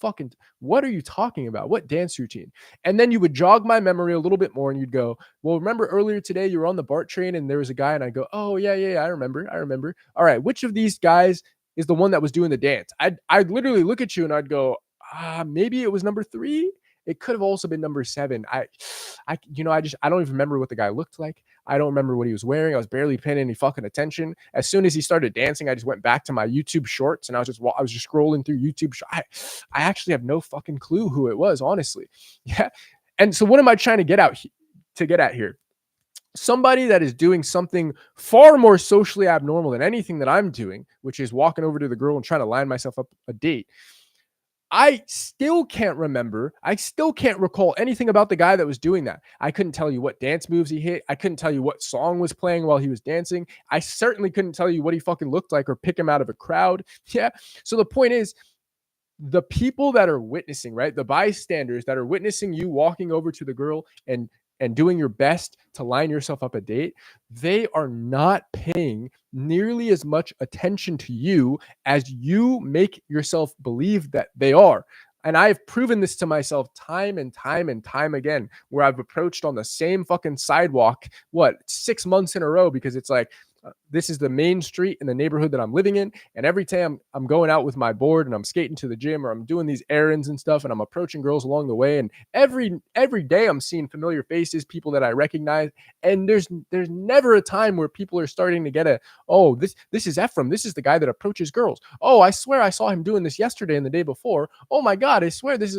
talking about? What dance routine? And then you would jog my memory a little bit more and you'd go, well, remember earlier today you were on the BART train and there was a guy, and I go, oh yeah, I remember. All right, which of these guys is the one that was doing the dance? I'd literally look at you and I'd go, maybe it was number 3. It could have also been number 7. I don't even remember what the guy looked like. I don't remember what he was wearing. I was barely paying any fucking attention. As soon as he started dancing, I just went back to my YouTube shorts and I was just scrolling through YouTube. I actually have no fucking clue who it was, honestly. Yeah. And so what am I trying to get at here? Somebody that is doing something far more socially abnormal than anything that I'm doing, which is walking over to the girl and trying to line myself up a date. I still can't remember. I still can't recall anything about the guy that was doing that. I couldn't tell you what dance moves he hit. I couldn't tell you what song was playing while he was dancing. I certainly couldn't tell you what he fucking looked like or pick him out of a crowd. Yeah. So the point is, the people that are witnessing, right? The bystanders that are witnessing you walking over to the girl and doing your best to line yourself up a date, they are not paying nearly as much attention to you as you make yourself believe that they are. And I've proven this to myself time and time again, where I've approached on the same fucking sidewalk, 6 months in a row, because it's like, this is the main street in the neighborhood that I'm living in. And every time I'm going out with my board and I'm skating to the gym or I'm doing these errands and stuff, and I'm approaching girls along the way. And every day I'm seeing familiar faces, people that I recognize. And there's never a time where people are starting to get this is Ephraim. This is the guy that approaches girls. Oh, I swear I saw him doing this yesterday and the day before. Oh my God, I swear they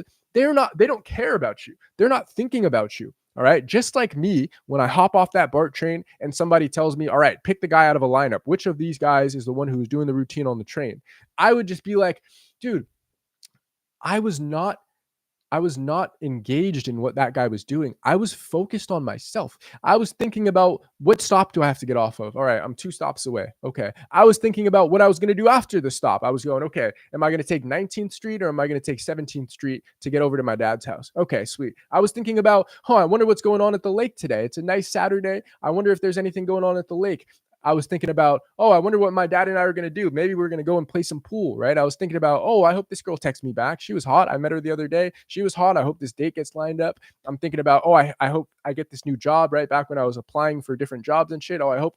don't care about you. They're not thinking about you. All right. Just like me, when I hop off that BART train and somebody tells me, all right, pick the guy out of a lineup. Which of these guys is the one who's doing the routine on the train? I would just be like, dude, I was not engaged in what that guy was doing. I was focused on myself. I was thinking about, what stop do I have to get off of? All right, I'm 2 stops away. Okay. I was thinking about what I was going to do after the stop. I was going, okay, am I going to take 19th Street or am I going to take 17th Street to get over to my dad's house? Okay, sweet. I was thinking about, I wonder what's going on at the lake today. It's a nice Saturday. I wonder if there's anything going on at the lake. I was thinking about, I wonder what my dad and I are going to do. Maybe we're going to go and play some pool, right? I was thinking about, I hope this girl texts me back. She was hot. I met her the other day. She was hot. I hope this date gets lined up. I'm thinking about, I hope I get this new job, right? Back when I was applying for different jobs and shit. I hope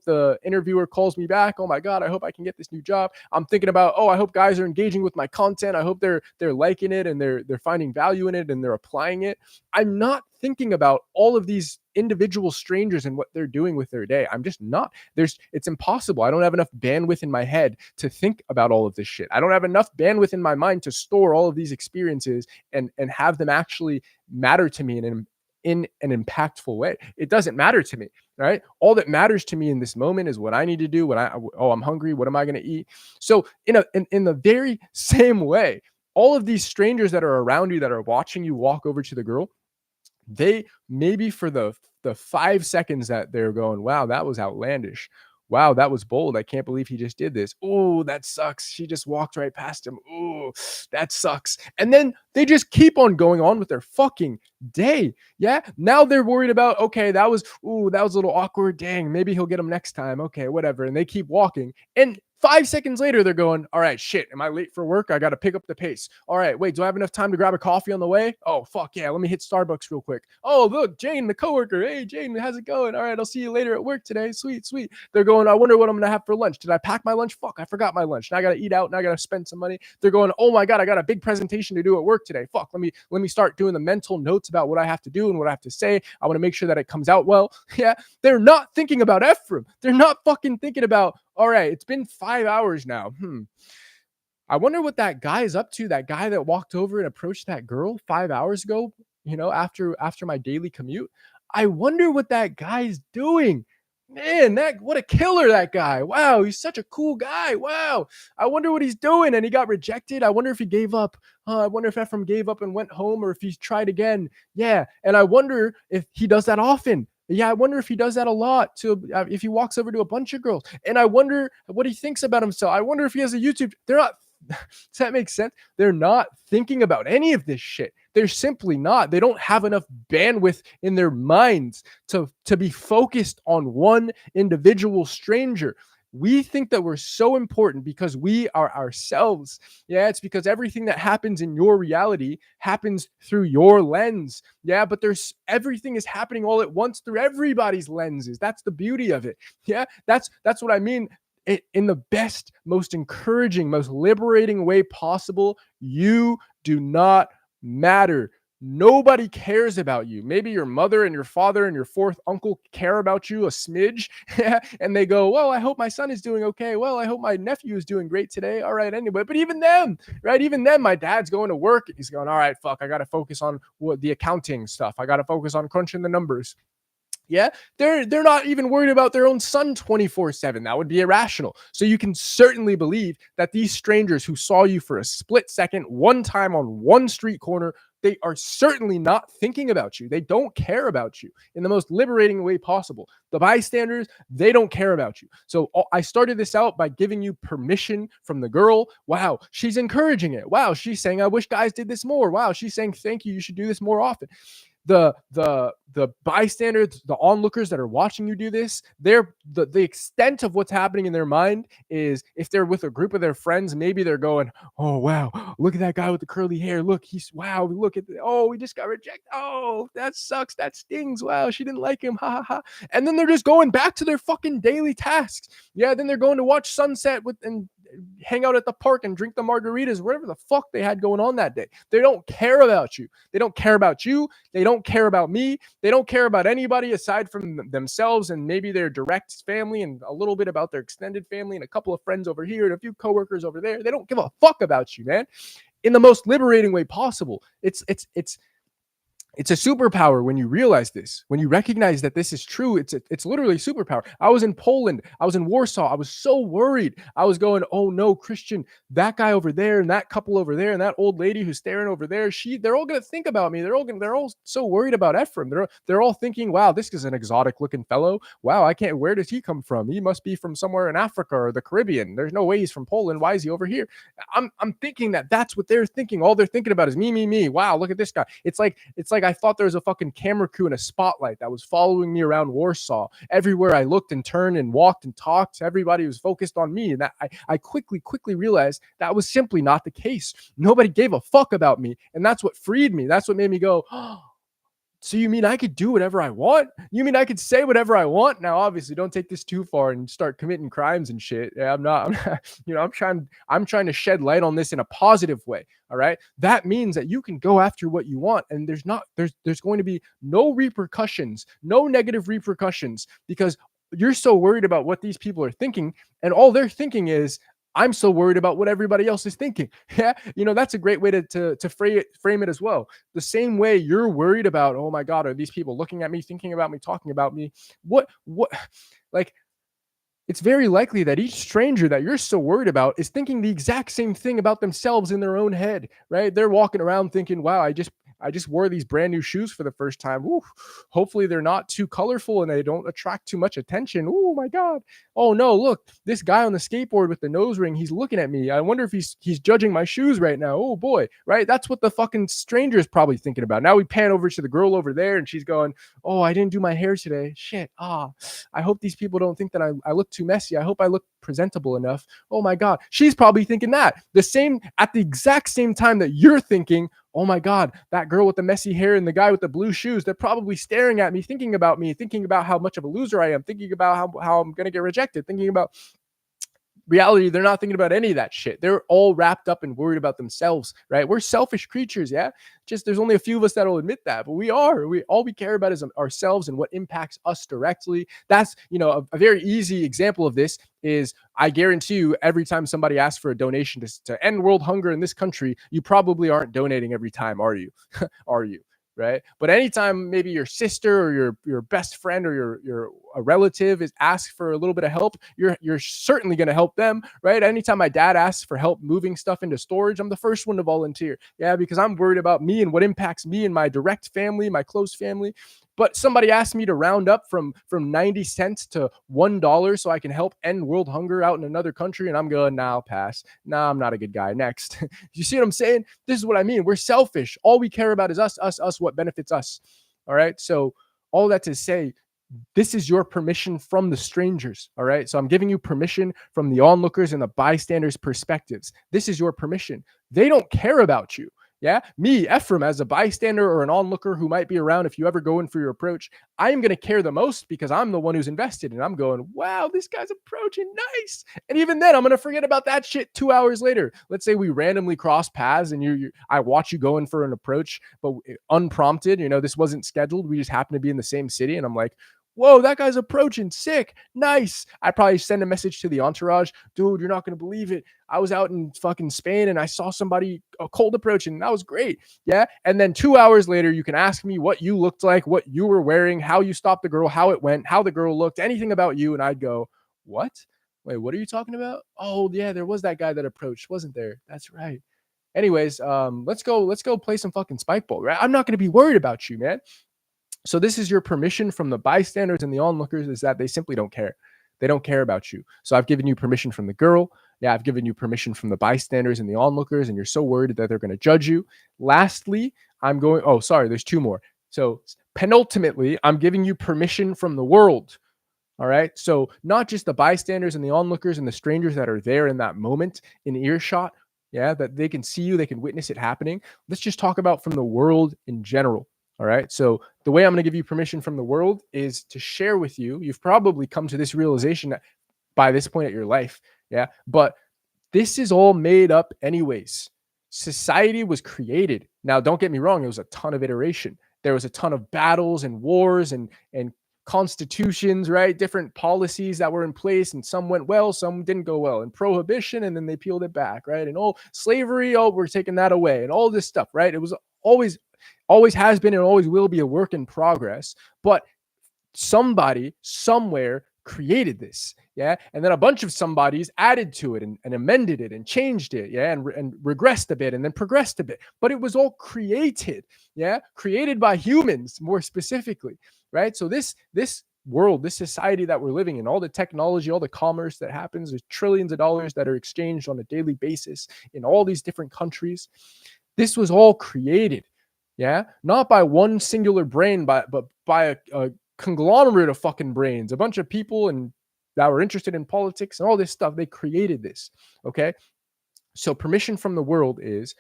the interviewer calls me back. Oh my God, I hope I can get this new job. I'm thinking about, I hope guys are engaging with my content. I hope they're liking it and they're finding value in it and they're applying it. I'm not thinking about all of these individual strangers and what they're doing with their day. I'm just not. It's impossible. I don't have enough bandwidth in my head to think about all of this shit. I don't have enough bandwidth in my mind to store all of these experiences and have them actually matter to me in an impactful way. It doesn't matter to me, right? All that matters to me in this moment is what I need to do. I'm hungry. What am I going to eat? So in the very same way, all of these strangers that are around you, that are watching you walk over to the girl, they maybe for the 5 seconds that they're going, wow, that was outlandish. Wow, that was bold. I can't believe he just did this. Oh, that sucks. She just walked right past him. Oh, that sucks. And then they just keep on going on with their fucking day. Yeah. Now they're worried about, okay, that was a little awkward. Dang, maybe he'll get him next time. Okay, whatever. And they keep walking. And 5 seconds later, they're going, all right, shit, am I late for work? I got to pick up the pace. All right, wait, do I have enough time to grab a coffee on the way? Oh, fuck yeah, let me hit Starbucks real quick. Oh, look, Jane, the coworker. Hey, Jane, how's it going? All right, I'll see you later at work today. Sweet. They're going, I wonder what I'm going to have for lunch. Did I pack my lunch? Fuck, I forgot my lunch. Now I got to eat out. Now I got to spend some money. They're going, oh my God, I got a big presentation to do at work today. Fuck, let me start doing the mental notes about what I have to do and what I have to say. I want to make sure that it comes out well. Yeah, they're not thinking about Ephraim. They're not fucking thinking about, all right, it's been 5 hours now. I wonder what that guy is up to. That guy that walked over and approached that girl 5 hours ago, after my daily commute. I wonder what that guy's doing. Man, what a killer, that guy. Wow, he's such a cool guy. Wow. I wonder what he's doing. And he got rejected. I wonder if he gave up. I wonder if Ephraim gave up and went home, or if he's tried again. Yeah. And I wonder if he does that often. Yeah, I wonder if he does that a lot, if he walks over to a bunch of girls. And I wonder what he thinks about himself. I wonder if he has a YouTube. They're not. Does that make sense? They're not thinking about any of this shit. They're simply not. They don't have enough bandwidth in their minds to be focused on one individual stranger. We think that we're so important because we are ourselves. Yeah, it's because everything that happens in your reality happens through your lens. Yeah, but there's everything is happening all at once through everybody's lenses. That's the beauty of it. Yeah, that's what I mean. In the best, most encouraging, most liberating way possible, you do not matter. Nobody cares about you. Maybe your mother and your father and your fourth uncle care about you a smidge. And they go, well, I hope my son is doing okay. Well, I hope my nephew is doing great today. All right, anyway. But even them, right? Even then, my dad's going to work. He's going, all right, fuck, I got to focus on what the accounting stuff. I got to focus on crunching the numbers. Yeah, they're not even worried about their own son 24/7. That would be irrational. So you can certainly believe that these strangers who saw you for a split second one time on one street corner, they are certainly not thinking about you. They don't care about you in the most liberating way possible. The bystanders, they don't care about you. So I started this out by giving you permission from the girl. Wow, she's encouraging it. Wow, she's saying I wish guys did this more. Wow, she's saying thank you, you should do this more often. The bystanders, the onlookers that are watching you do this, they're the extent of what's happening in their mind is if they're with a group of their friends, maybe they're going, oh wow, look at that guy with the curly hair. Look, he's wow, look at oh, we just got rejected. Oh, that sucks. That stings. Wow, she didn't like him. Ha ha ha. And then they're just going back to their fucking daily tasks. Yeah, then they're going to watch sunset with and hang out at the park and drink the margaritas, whatever the fuck they had going on that day. They don't care about you. They don't care about you. They don't care about me. They don't care about anybody aside from themselves and maybe their direct family and a little bit about their extended family and a couple of friends over here and a few coworkers over there. They don't give a fuck about you, man. In the most liberating way possible. It's a superpower when you realize this, when you recognize that this is true. It's literally superpower. I was in Poland. I was in Warsaw. I was so worried. I was going, oh no, Christian, that guy over there and that couple over there and that old lady who's staring over there, they're all going to think about me. They're all so worried about Ephraim. They're all thinking, wow, this is an exotic looking fellow. Wow, where does he come from? He must be from somewhere in Africa or the Caribbean. There's no way he's from Poland. Why is he over here? I'm thinking that's what they're thinking. All they're thinking about is me, me, me. Wow, look at this guy. It's like I thought there was a fucking camera crew and a spotlight that was following me around Warsaw. Everywhere I looked and turned and walked and talked, everybody was focused on me. And that I quickly realized that was simply not the case. Nobody gave a fuck about me. And that's what freed me. That's what made me go, oh, so you mean I could do whatever I want? You mean I could say whatever I want? Now, obviously, don't take this too far and start committing crimes and shit. Yeah, I'm not I'm trying to shed light on this in a positive way. All right. That means that you can go after what you want. And there's going to be no repercussions, no negative repercussions, because you're so worried about what these people are thinking. And all they're thinking is, I'm so worried about what everybody else is thinking. Yeah, that's a great way to frame it as well. The same way you're worried about, oh my God, are these people looking at me, thinking about me, talking about me? What, like, it's very likely that each stranger that you're so worried about is thinking the exact same thing about themselves in their own head, right? They're walking around thinking, wow, I just wore these brand new shoes for the first time. Ooh, hopefully they're not too colorful and they don't attract too much attention. Oh my God. Oh no, look, this guy on the skateboard with the nose ring, he's looking at me. I wonder if he's judging my shoes right now. Oh boy, right? That's what the fucking stranger is probably thinking about. Now we pan over to the girl over there and she's going, oh, I didn't do my hair today. Shit. I hope these people don't think that I look too messy. I hope I look presentable enough. Oh my God. She's probably thinking that at the exact same time that you're thinking, oh my God, that girl with the messy hair and the guy with the blue shoes, they're probably staring at me, thinking about how much of a loser I am, thinking about how I'm going to get rejected, thinking about reality. They're not thinking about any of that shit. They're all wrapped up and worried about themselves, right? We're selfish creatures, yeah? Just there's only a few of us that'll admit that, but all we care about is ourselves and what impacts us directly. That's, a very easy example of this is, I guarantee you, every time somebody asks for a donation to end world hunger in this country, you probably aren't donating every time, are you? Are you? Right. But anytime maybe your sister or your best friend or a relative is asked for a little bit of help, you're certainly going to help them. Right. Anytime my dad asks for help moving stuff into storage, I'm the first one to volunteer. Yeah, because I'm worried about me and what impacts me and my direct family, my close family. But somebody asked me to round up from 90 cents to $1 so I can help end world hunger out in another country. And I'm going, nah, I'll pass. Nah, I'm not a good guy. Next. You see what I'm saying? This is what I mean. We're selfish. All we care about is us, what benefits us. All right. So all that to say, This is your permission from the strangers. All right. So I'm giving you permission from the onlookers and the bystanders' perspectives. This is your permission. They don't care about you. Yeah. Me, Ephraim, as a bystander or an onlooker who might be around if you ever go in for your approach, I am going to care the most because I'm the one who's invested. And I'm going, wow, this guy's approaching nice. And even then, I'm going to forget about that shit 2 hours later. Let's say we randomly cross paths and I watch you go in for an approach, but unprompted, this wasn't scheduled. We just happen to be in the same city. And I'm like, whoa, that guy's approaching sick. Nice. I probably send a message to the entourage. Dude, you're not going to believe it. I was out in fucking Spain and I saw somebody a cold approaching. That was great. Yeah. And then 2 hours later, you can ask me what you looked like, what you were wearing, how you stopped the girl, how it went, how the girl looked, anything about you. And I'd go, what? Wait, what are you talking about? Oh, yeah, there was that guy that approached, wasn't there? That's right. Anyways, let's go play some fucking spike ball, right? I'm not going to be worried about you, man. So this is your permission from the bystanders and the onlookers, is that they simply don't care. They don't care about you. So I've given you permission from the girl. Yeah, I've given you permission from the bystanders and the onlookers, and you're so worried that they're going to judge you. Lastly, there's two more. So penultimately, I'm giving you permission from the world. All right. So not just the bystanders and the onlookers and the strangers that are there in that moment in earshot. Yeah, that they can see you, they can witness it happening. Let's just talk about from the world in general. All right. So the way I'm going to give you permission from the world is to share with you. You've probably come to this realization by this point at your life. Yeah. But this is all made up anyways. Society was created. Now, don't get me wrong. It was a ton of iteration. There was a ton of battles and wars and constitutions, right? Different policies that were in place, and some went well, some didn't go well. And prohibition, and then they peeled it back, right? And slavery, we're taking that away, and all this stuff, right? It was always has been and always will be a work in progress. But somebody somewhere created this, yeah, and then a bunch of somebodies added to it and amended it and changed it, yeah, and regressed a bit and then progressed a bit, but it was all created, yeah, created by humans more specifically, right? So this world, this society that we're living in, all the technology, all the commerce that happens, there's trillions of dollars that are exchanged on a daily basis in all these different countries. This was all created, yeah, not by one singular brain, but by a conglomerate of fucking brains, a bunch of people and that were interested in politics and all this stuff. They created this. Okay. So permission from the world is,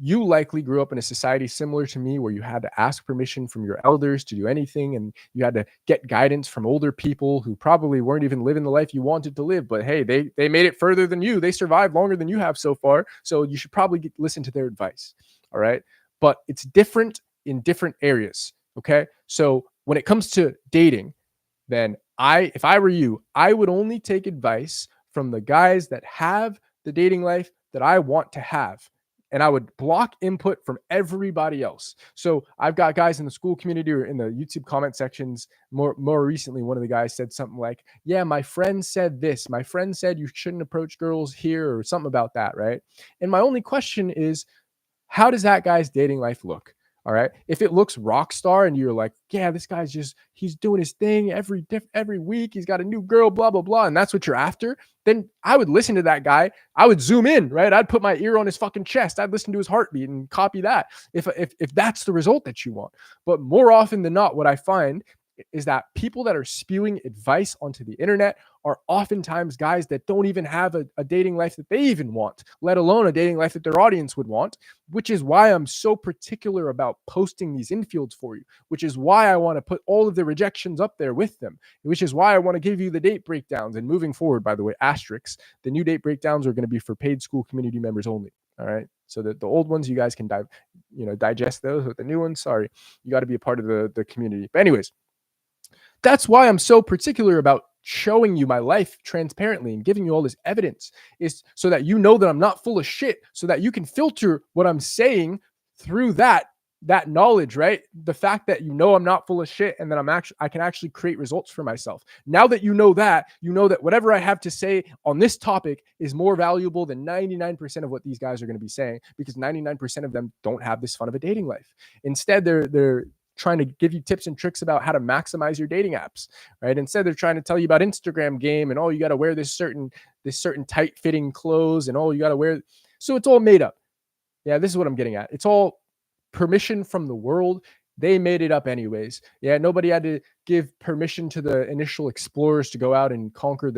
you likely grew up in a society similar to me where you had to ask permission from your elders to do anything, and you had to get guidance from older people who probably weren't even living the life you wanted to live, but hey, they made it further than you. They survived longer than you have so far, so you should probably listen to their advice. All right. But it's different in different areas. Okay. So when it comes to dating, then if I were you, I would only take advice from the guys that have the dating life that I want to have. And I would block input from everybody else. So I've got guys in the school community or in the YouTube comment sections. More recently, one of the guys said something like, yeah, my friend said this. My friend said you shouldn't approach girls here, or something about that, right? And my only question is, how does that guy's dating life look? All right. If it looks rock star and you're like, yeah, this guy's he's doing his thing every week. He's got a new girl, blah, blah, blah. And that's what you're after. Then I would listen to that guy. I would zoom in, right? I'd put my ear on his fucking chest. I'd listen to his heartbeat and copy that if that's the result that you want. But more often than not, what I find is that people that are spewing advice onto the internet are oftentimes guys that don't even have a dating life that they even want, let alone a dating life that their audience would want, which is why I'm so particular about posting these infields for you, which is why I want to put all of the rejections up there with them, which is why I want to give you the date breakdowns. And moving forward, by the way, asterisks, the new date breakdowns are going to be for paid school community members only. All right. So that the old ones, you guys can digest those, but the new ones, sorry, you got to be a part of the community. But anyways, that's why I'm so particular about showing you my life transparently and giving you all this evidence, is so that you know that I'm not full of shit, so that you can filter what I'm saying through that knowledge, right? The fact that I'm not full of shit, and that I can actually create results for myself. Now that you know that whatever I have to say on this topic is more valuable than 99% of what these guys are going to be saying, because 99% of them don't have this fun of a dating life. Instead, they're trying to give you tips and tricks about how to maximize your dating apps, right? Instead, they're trying to tell you about Instagram game and, you got to wear this certain tight fitting clothes, and you got to wear. So it's all made up. Yeah, this is what I'm getting at. It's all permission from the world. They made it up anyways. Yeah, nobody had to give permission to the initial explorers to go out and conquer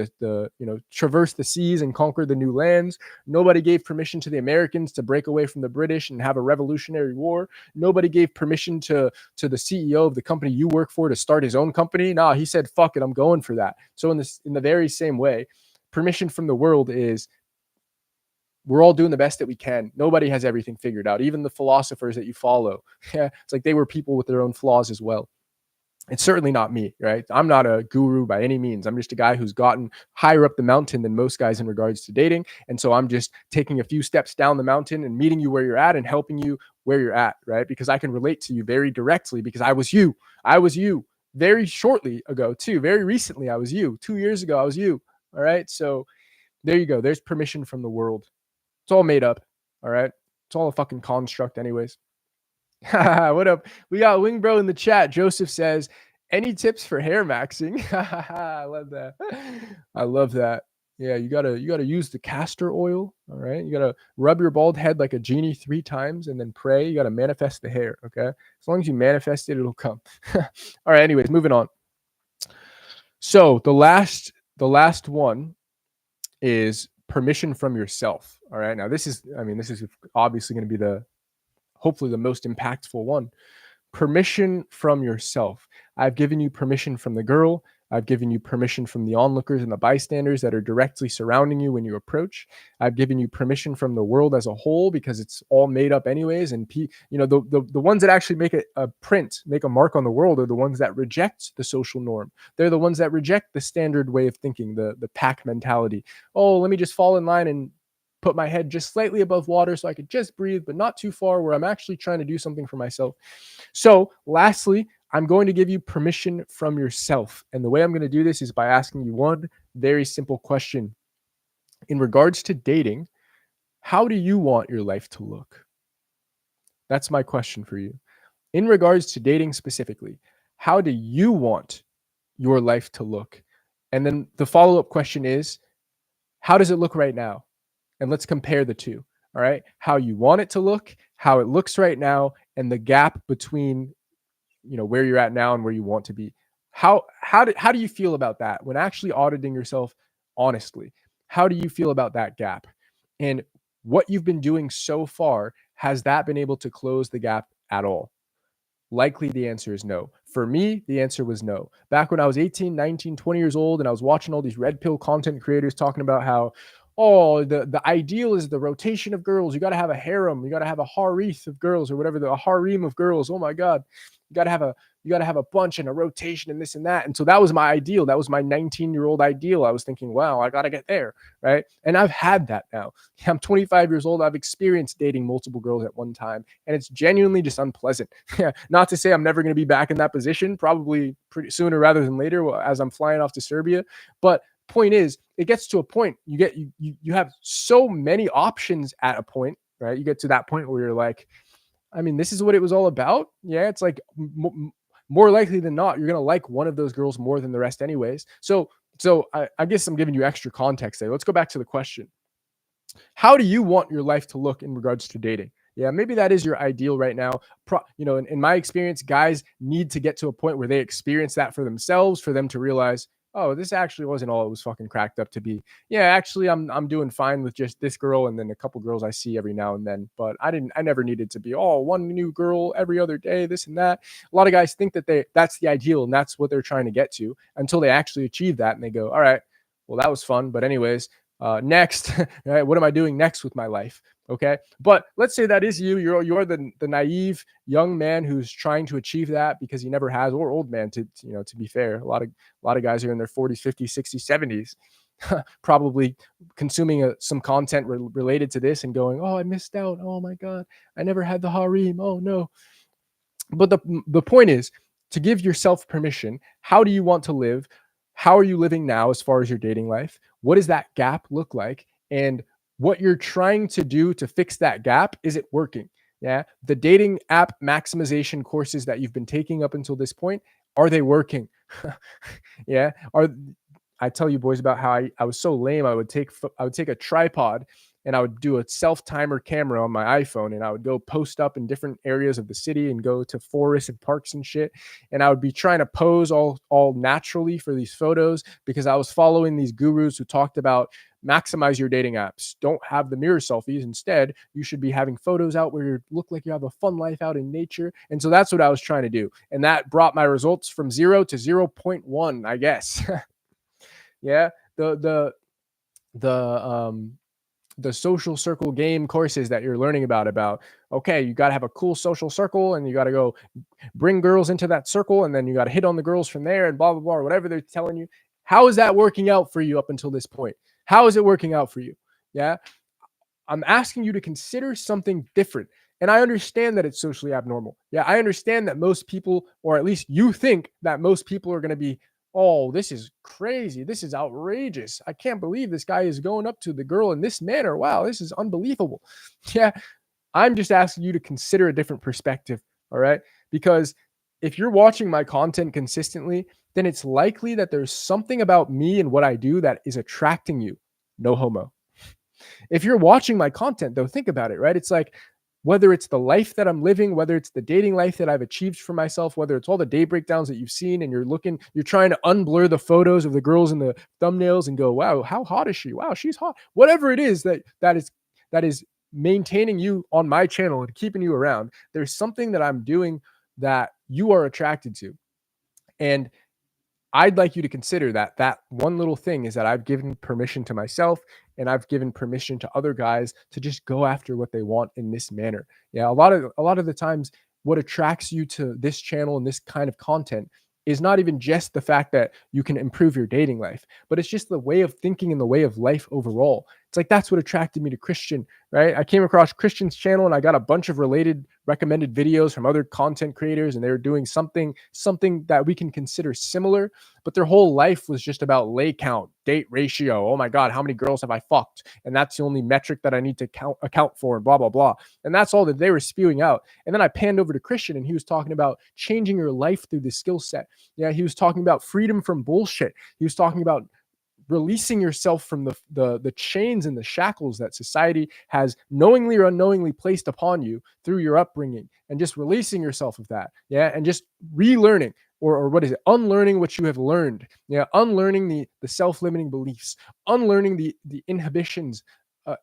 traverse the seas and conquer the new lands. Nobody gave permission to the Americans to break away from the British and have a revolutionary war. Nobody gave permission to the CEO of the company you work for to start his own company. Nah, he said, "Fuck it, I'm going for that." So in the very same way, permission from the world is we're all doing the best that we can. Nobody has everything figured out. Even the philosophers that you follow, yeah, it's like they were people with their own flaws as well. It's certainly not me, right? I'm not a guru by any means. I'm just a guy who's gotten higher up the mountain than most guys in regards to dating. And so I'm just taking a few steps down the mountain and meeting you where you're at and helping you where you're at, right? Because I can relate to you very directly because I was you. I was you very shortly ago, too. Very recently, I was you. 2 years ago, I was you. All right. So there you go. There's permission from the world. It's all made up. All right. It's all a fucking construct, anyways. What up? We got Wing Bro in the chat. Joseph says, any tips for hair maxing? I love that. I love that. Yeah, you gotta use the castor oil. All right. You gotta rub your bald head like a genie 3 times and then pray. You gotta manifest the hair. Okay. As long as you manifest it, it'll come. All right. Anyways, moving on. So the last one is permission from yourself. All right. Now this is obviously going to be hopefully the most impactful one. Permission from yourself. I've given you permission from the girl. I've given you permission from the onlookers and the bystanders that are directly surrounding you when you approach. I've given you permission from the world as a whole because it's all made up anyways. And the ones that actually make make a mark on the world are the ones that reject the social norm. They're the ones that reject the standard way of thinking, the pack mentality. Oh, let me just fall in line and put my head just slightly above water so I could just breathe, but not too far where I'm actually trying to do something for myself. So lastly, I'm going to give you permission from yourself. And the way I'm going to do this is by asking you one very simple question. In regards to dating, how do you want your life to look? That's my question for you. In regards to dating specifically, how do you want your life to look? And then the follow-up question is, how does it look right now? And let's compare the two. All right. How you want it to look, how it looks right now, and the gap between where you're at now and where you want to be. How do you feel about that when actually auditing yourself honestly? How do you feel about that gap? And what you've been doing so far, has that been able to close the gap at all? Likely the answer is no. For me, the answer was no. Back when I was 18, 19, 20 years old and I was watching all these red pill content creators talking about how, oh, the ideal is the rotation of girls. You got to have a harem. You got to have a harith of girls or whatever, a harem of girls. Oh my God. You got to have a bunch and a rotation and this and that. And so that was my ideal. That was my 19-year-old ideal. I was thinking, wow, I got to get there. Right. And I've had that now. I'm 25 years old. I've experienced dating multiple girls at one time. And it's genuinely just unpleasant. Not to say I'm never going to be back in that position, probably pretty sooner rather than later as I'm flying off to Serbia. But point is, it gets to a point you have so many options at a point, right? You get to that point where you're like, I mean, this is what it was all about. Yeah, it's like more likely than not, you're gonna like one of those girls more than the rest, anyways. So I guess I'm giving you extra context there. Let's go back to the question. How do you want your life to look in regards to dating? Yeah, maybe that is your ideal right now. In my experience, guys need to get to a point where they experience that for themselves, for them to realize, oh, this actually wasn't all it was fucking cracked up to be. Yeah, actually, I'm doing fine with just this girl and then a couple girls I see every now and then. But I never needed to be, oh, one new girl every other day, this and that. A lot of guys think that that's the ideal and that's what they're trying to get to until they actually achieve that and they go, all right, well, that was fun. But anyways, next, right, what am I doing next with my life? Okay. But let's say that is you. You're the naive young man who's trying to achieve that because he never has, or old man to be fair. A lot of guys are in their 40s, 50s, 60s, 70s, probably consuming some content related to this and going, oh, I missed out. Oh my God, I never had the harem. Oh no. But the point is to give yourself permission. How do you want to live? How are you living now as far as your dating life? What does that gap look like? And what you're trying to do to fix that gap, is it working? Yeah. The dating app maximization courses that you've been taking up until this point, are they working? Yeah. I tell you boys about how I was so lame. I would take a tripod and I would do a self timer camera on my iPhone, and I would go post up in different areas of the city and go to forests and parks and shit. And I would be trying to pose all naturally for these photos because I was following these gurus who talked about maximize your dating apps. Don't have the mirror selfies. Instead, you should be having photos out where you look like you have a fun life out in nature. And so that's what I was trying to do. And that brought my results from 0 to 0.1, I guess. Yeah. The the social circle game courses that you're learning about, okay, you got to have a cool social circle and you got to go bring girls into that circle and then you got to hit on the girls from there and blah blah blah, or whatever they're telling you. How is that working out for you up until this point? How is it working out for you? Yeah. I'm asking you to consider something different. And I understand that it's socially abnormal. Yeah, I understand that most people, or at least you think that most people are going to be, oh, this is crazy. This is outrageous. I can't believe this guy is going up to the girl in this manner. Wow, this is unbelievable. Yeah, I'm just asking you to consider a different perspective. All right. Because if you're watching my content consistently, then it's likely that there's something about me and what I do that is attracting you. No homo. If you're watching my content, though, think about it, right? It's like whether it's the life that I'm living, whether it's the dating life that I've achieved for myself, whether it's all the day breakdowns that you've seen and you're trying to unblur the photos of the girls in the thumbnails and go, wow, how hot is she? Wow, she's hot. Whatever it is that is maintaining you on my channel and keeping you around, there's something that I'm doing that you are attracted to. And I'd like you to consider that one little thing is that I've given permission to myself and I've given permission to other guys to just go after what they want in this manner. Yeah, a lot of the times what attracts you to this channel and this kind of content is not even just the fact that you can improve your dating life, but it's just the way of thinking and the way of life overall. It's like that's what attracted me to Christian, right? I came across Christian's channel and I got a bunch of related recommended videos from other content creators and they were doing something that we can consider similar, but their whole life was just about lay count, date ratio. Oh my God, how many girls have I fucked? And that's the only metric that I need to account for, and blah, blah, blah. And that's all that they were spewing out. And then I panned over to Christian and he was talking about changing your life through the skill set. Yeah, he was talking about freedom from bullshit. He was talking about releasing yourself from the chains and the shackles that society has knowingly or unknowingly placed upon you through your upbringing, and just releasing yourself of that. Yeah, and just relearning, or what is it, unlearning what you have learned. Yeah, unlearning the self-limiting beliefs, unlearning the inhibitions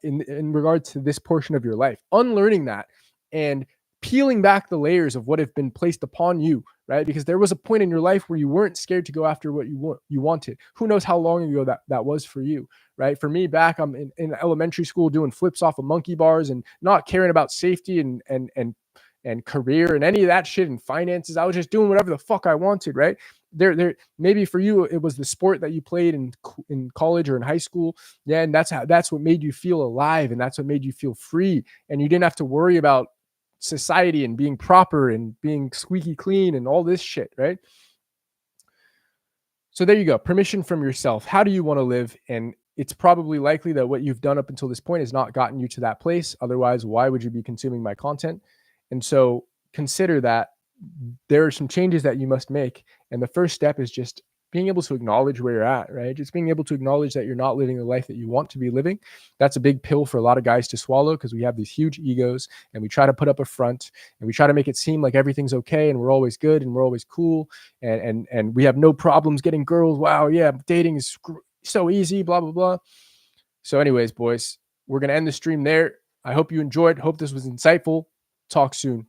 in regard to this portion of your life, unlearning that, and peeling back the layers of what have been placed upon you, right? Because there was a point in your life where you weren't scared to go after what you wanted. Who knows how long ago that was for you, right? For me, back I'm in elementary school doing flips off of monkey bars and not caring about safety and career and any of that shit and finances. I was just doing whatever the fuck I wanted, right? There maybe for you it was the sport that you played in college or in high school. Yeah, and that's what made you feel alive, and that's what made you feel free, and you didn't have to worry about society and being proper and being squeaky clean and all this shit, right? So there you go. Permission from yourself. How do you want to live? And it's probably likely that what you've done up until this point has not gotten you to that place. Otherwise, why would you be consuming my content? And so consider that there are some changes that you must make. And the first step is just being able to acknowledge where you're at, right? Just being able to acknowledge that you're not living the life that you want to be living. That's a big pill for a lot of guys to swallow because we have these huge egos and we try to put up a front and we try to make it seem like everything's okay and we're always good and we're always cool and we have no problems getting girls. Wow, yeah, dating is so easy, blah, blah, blah. So anyways, boys, we're going to end the stream there. I hope you enjoyed. Hope this was insightful. Talk soon.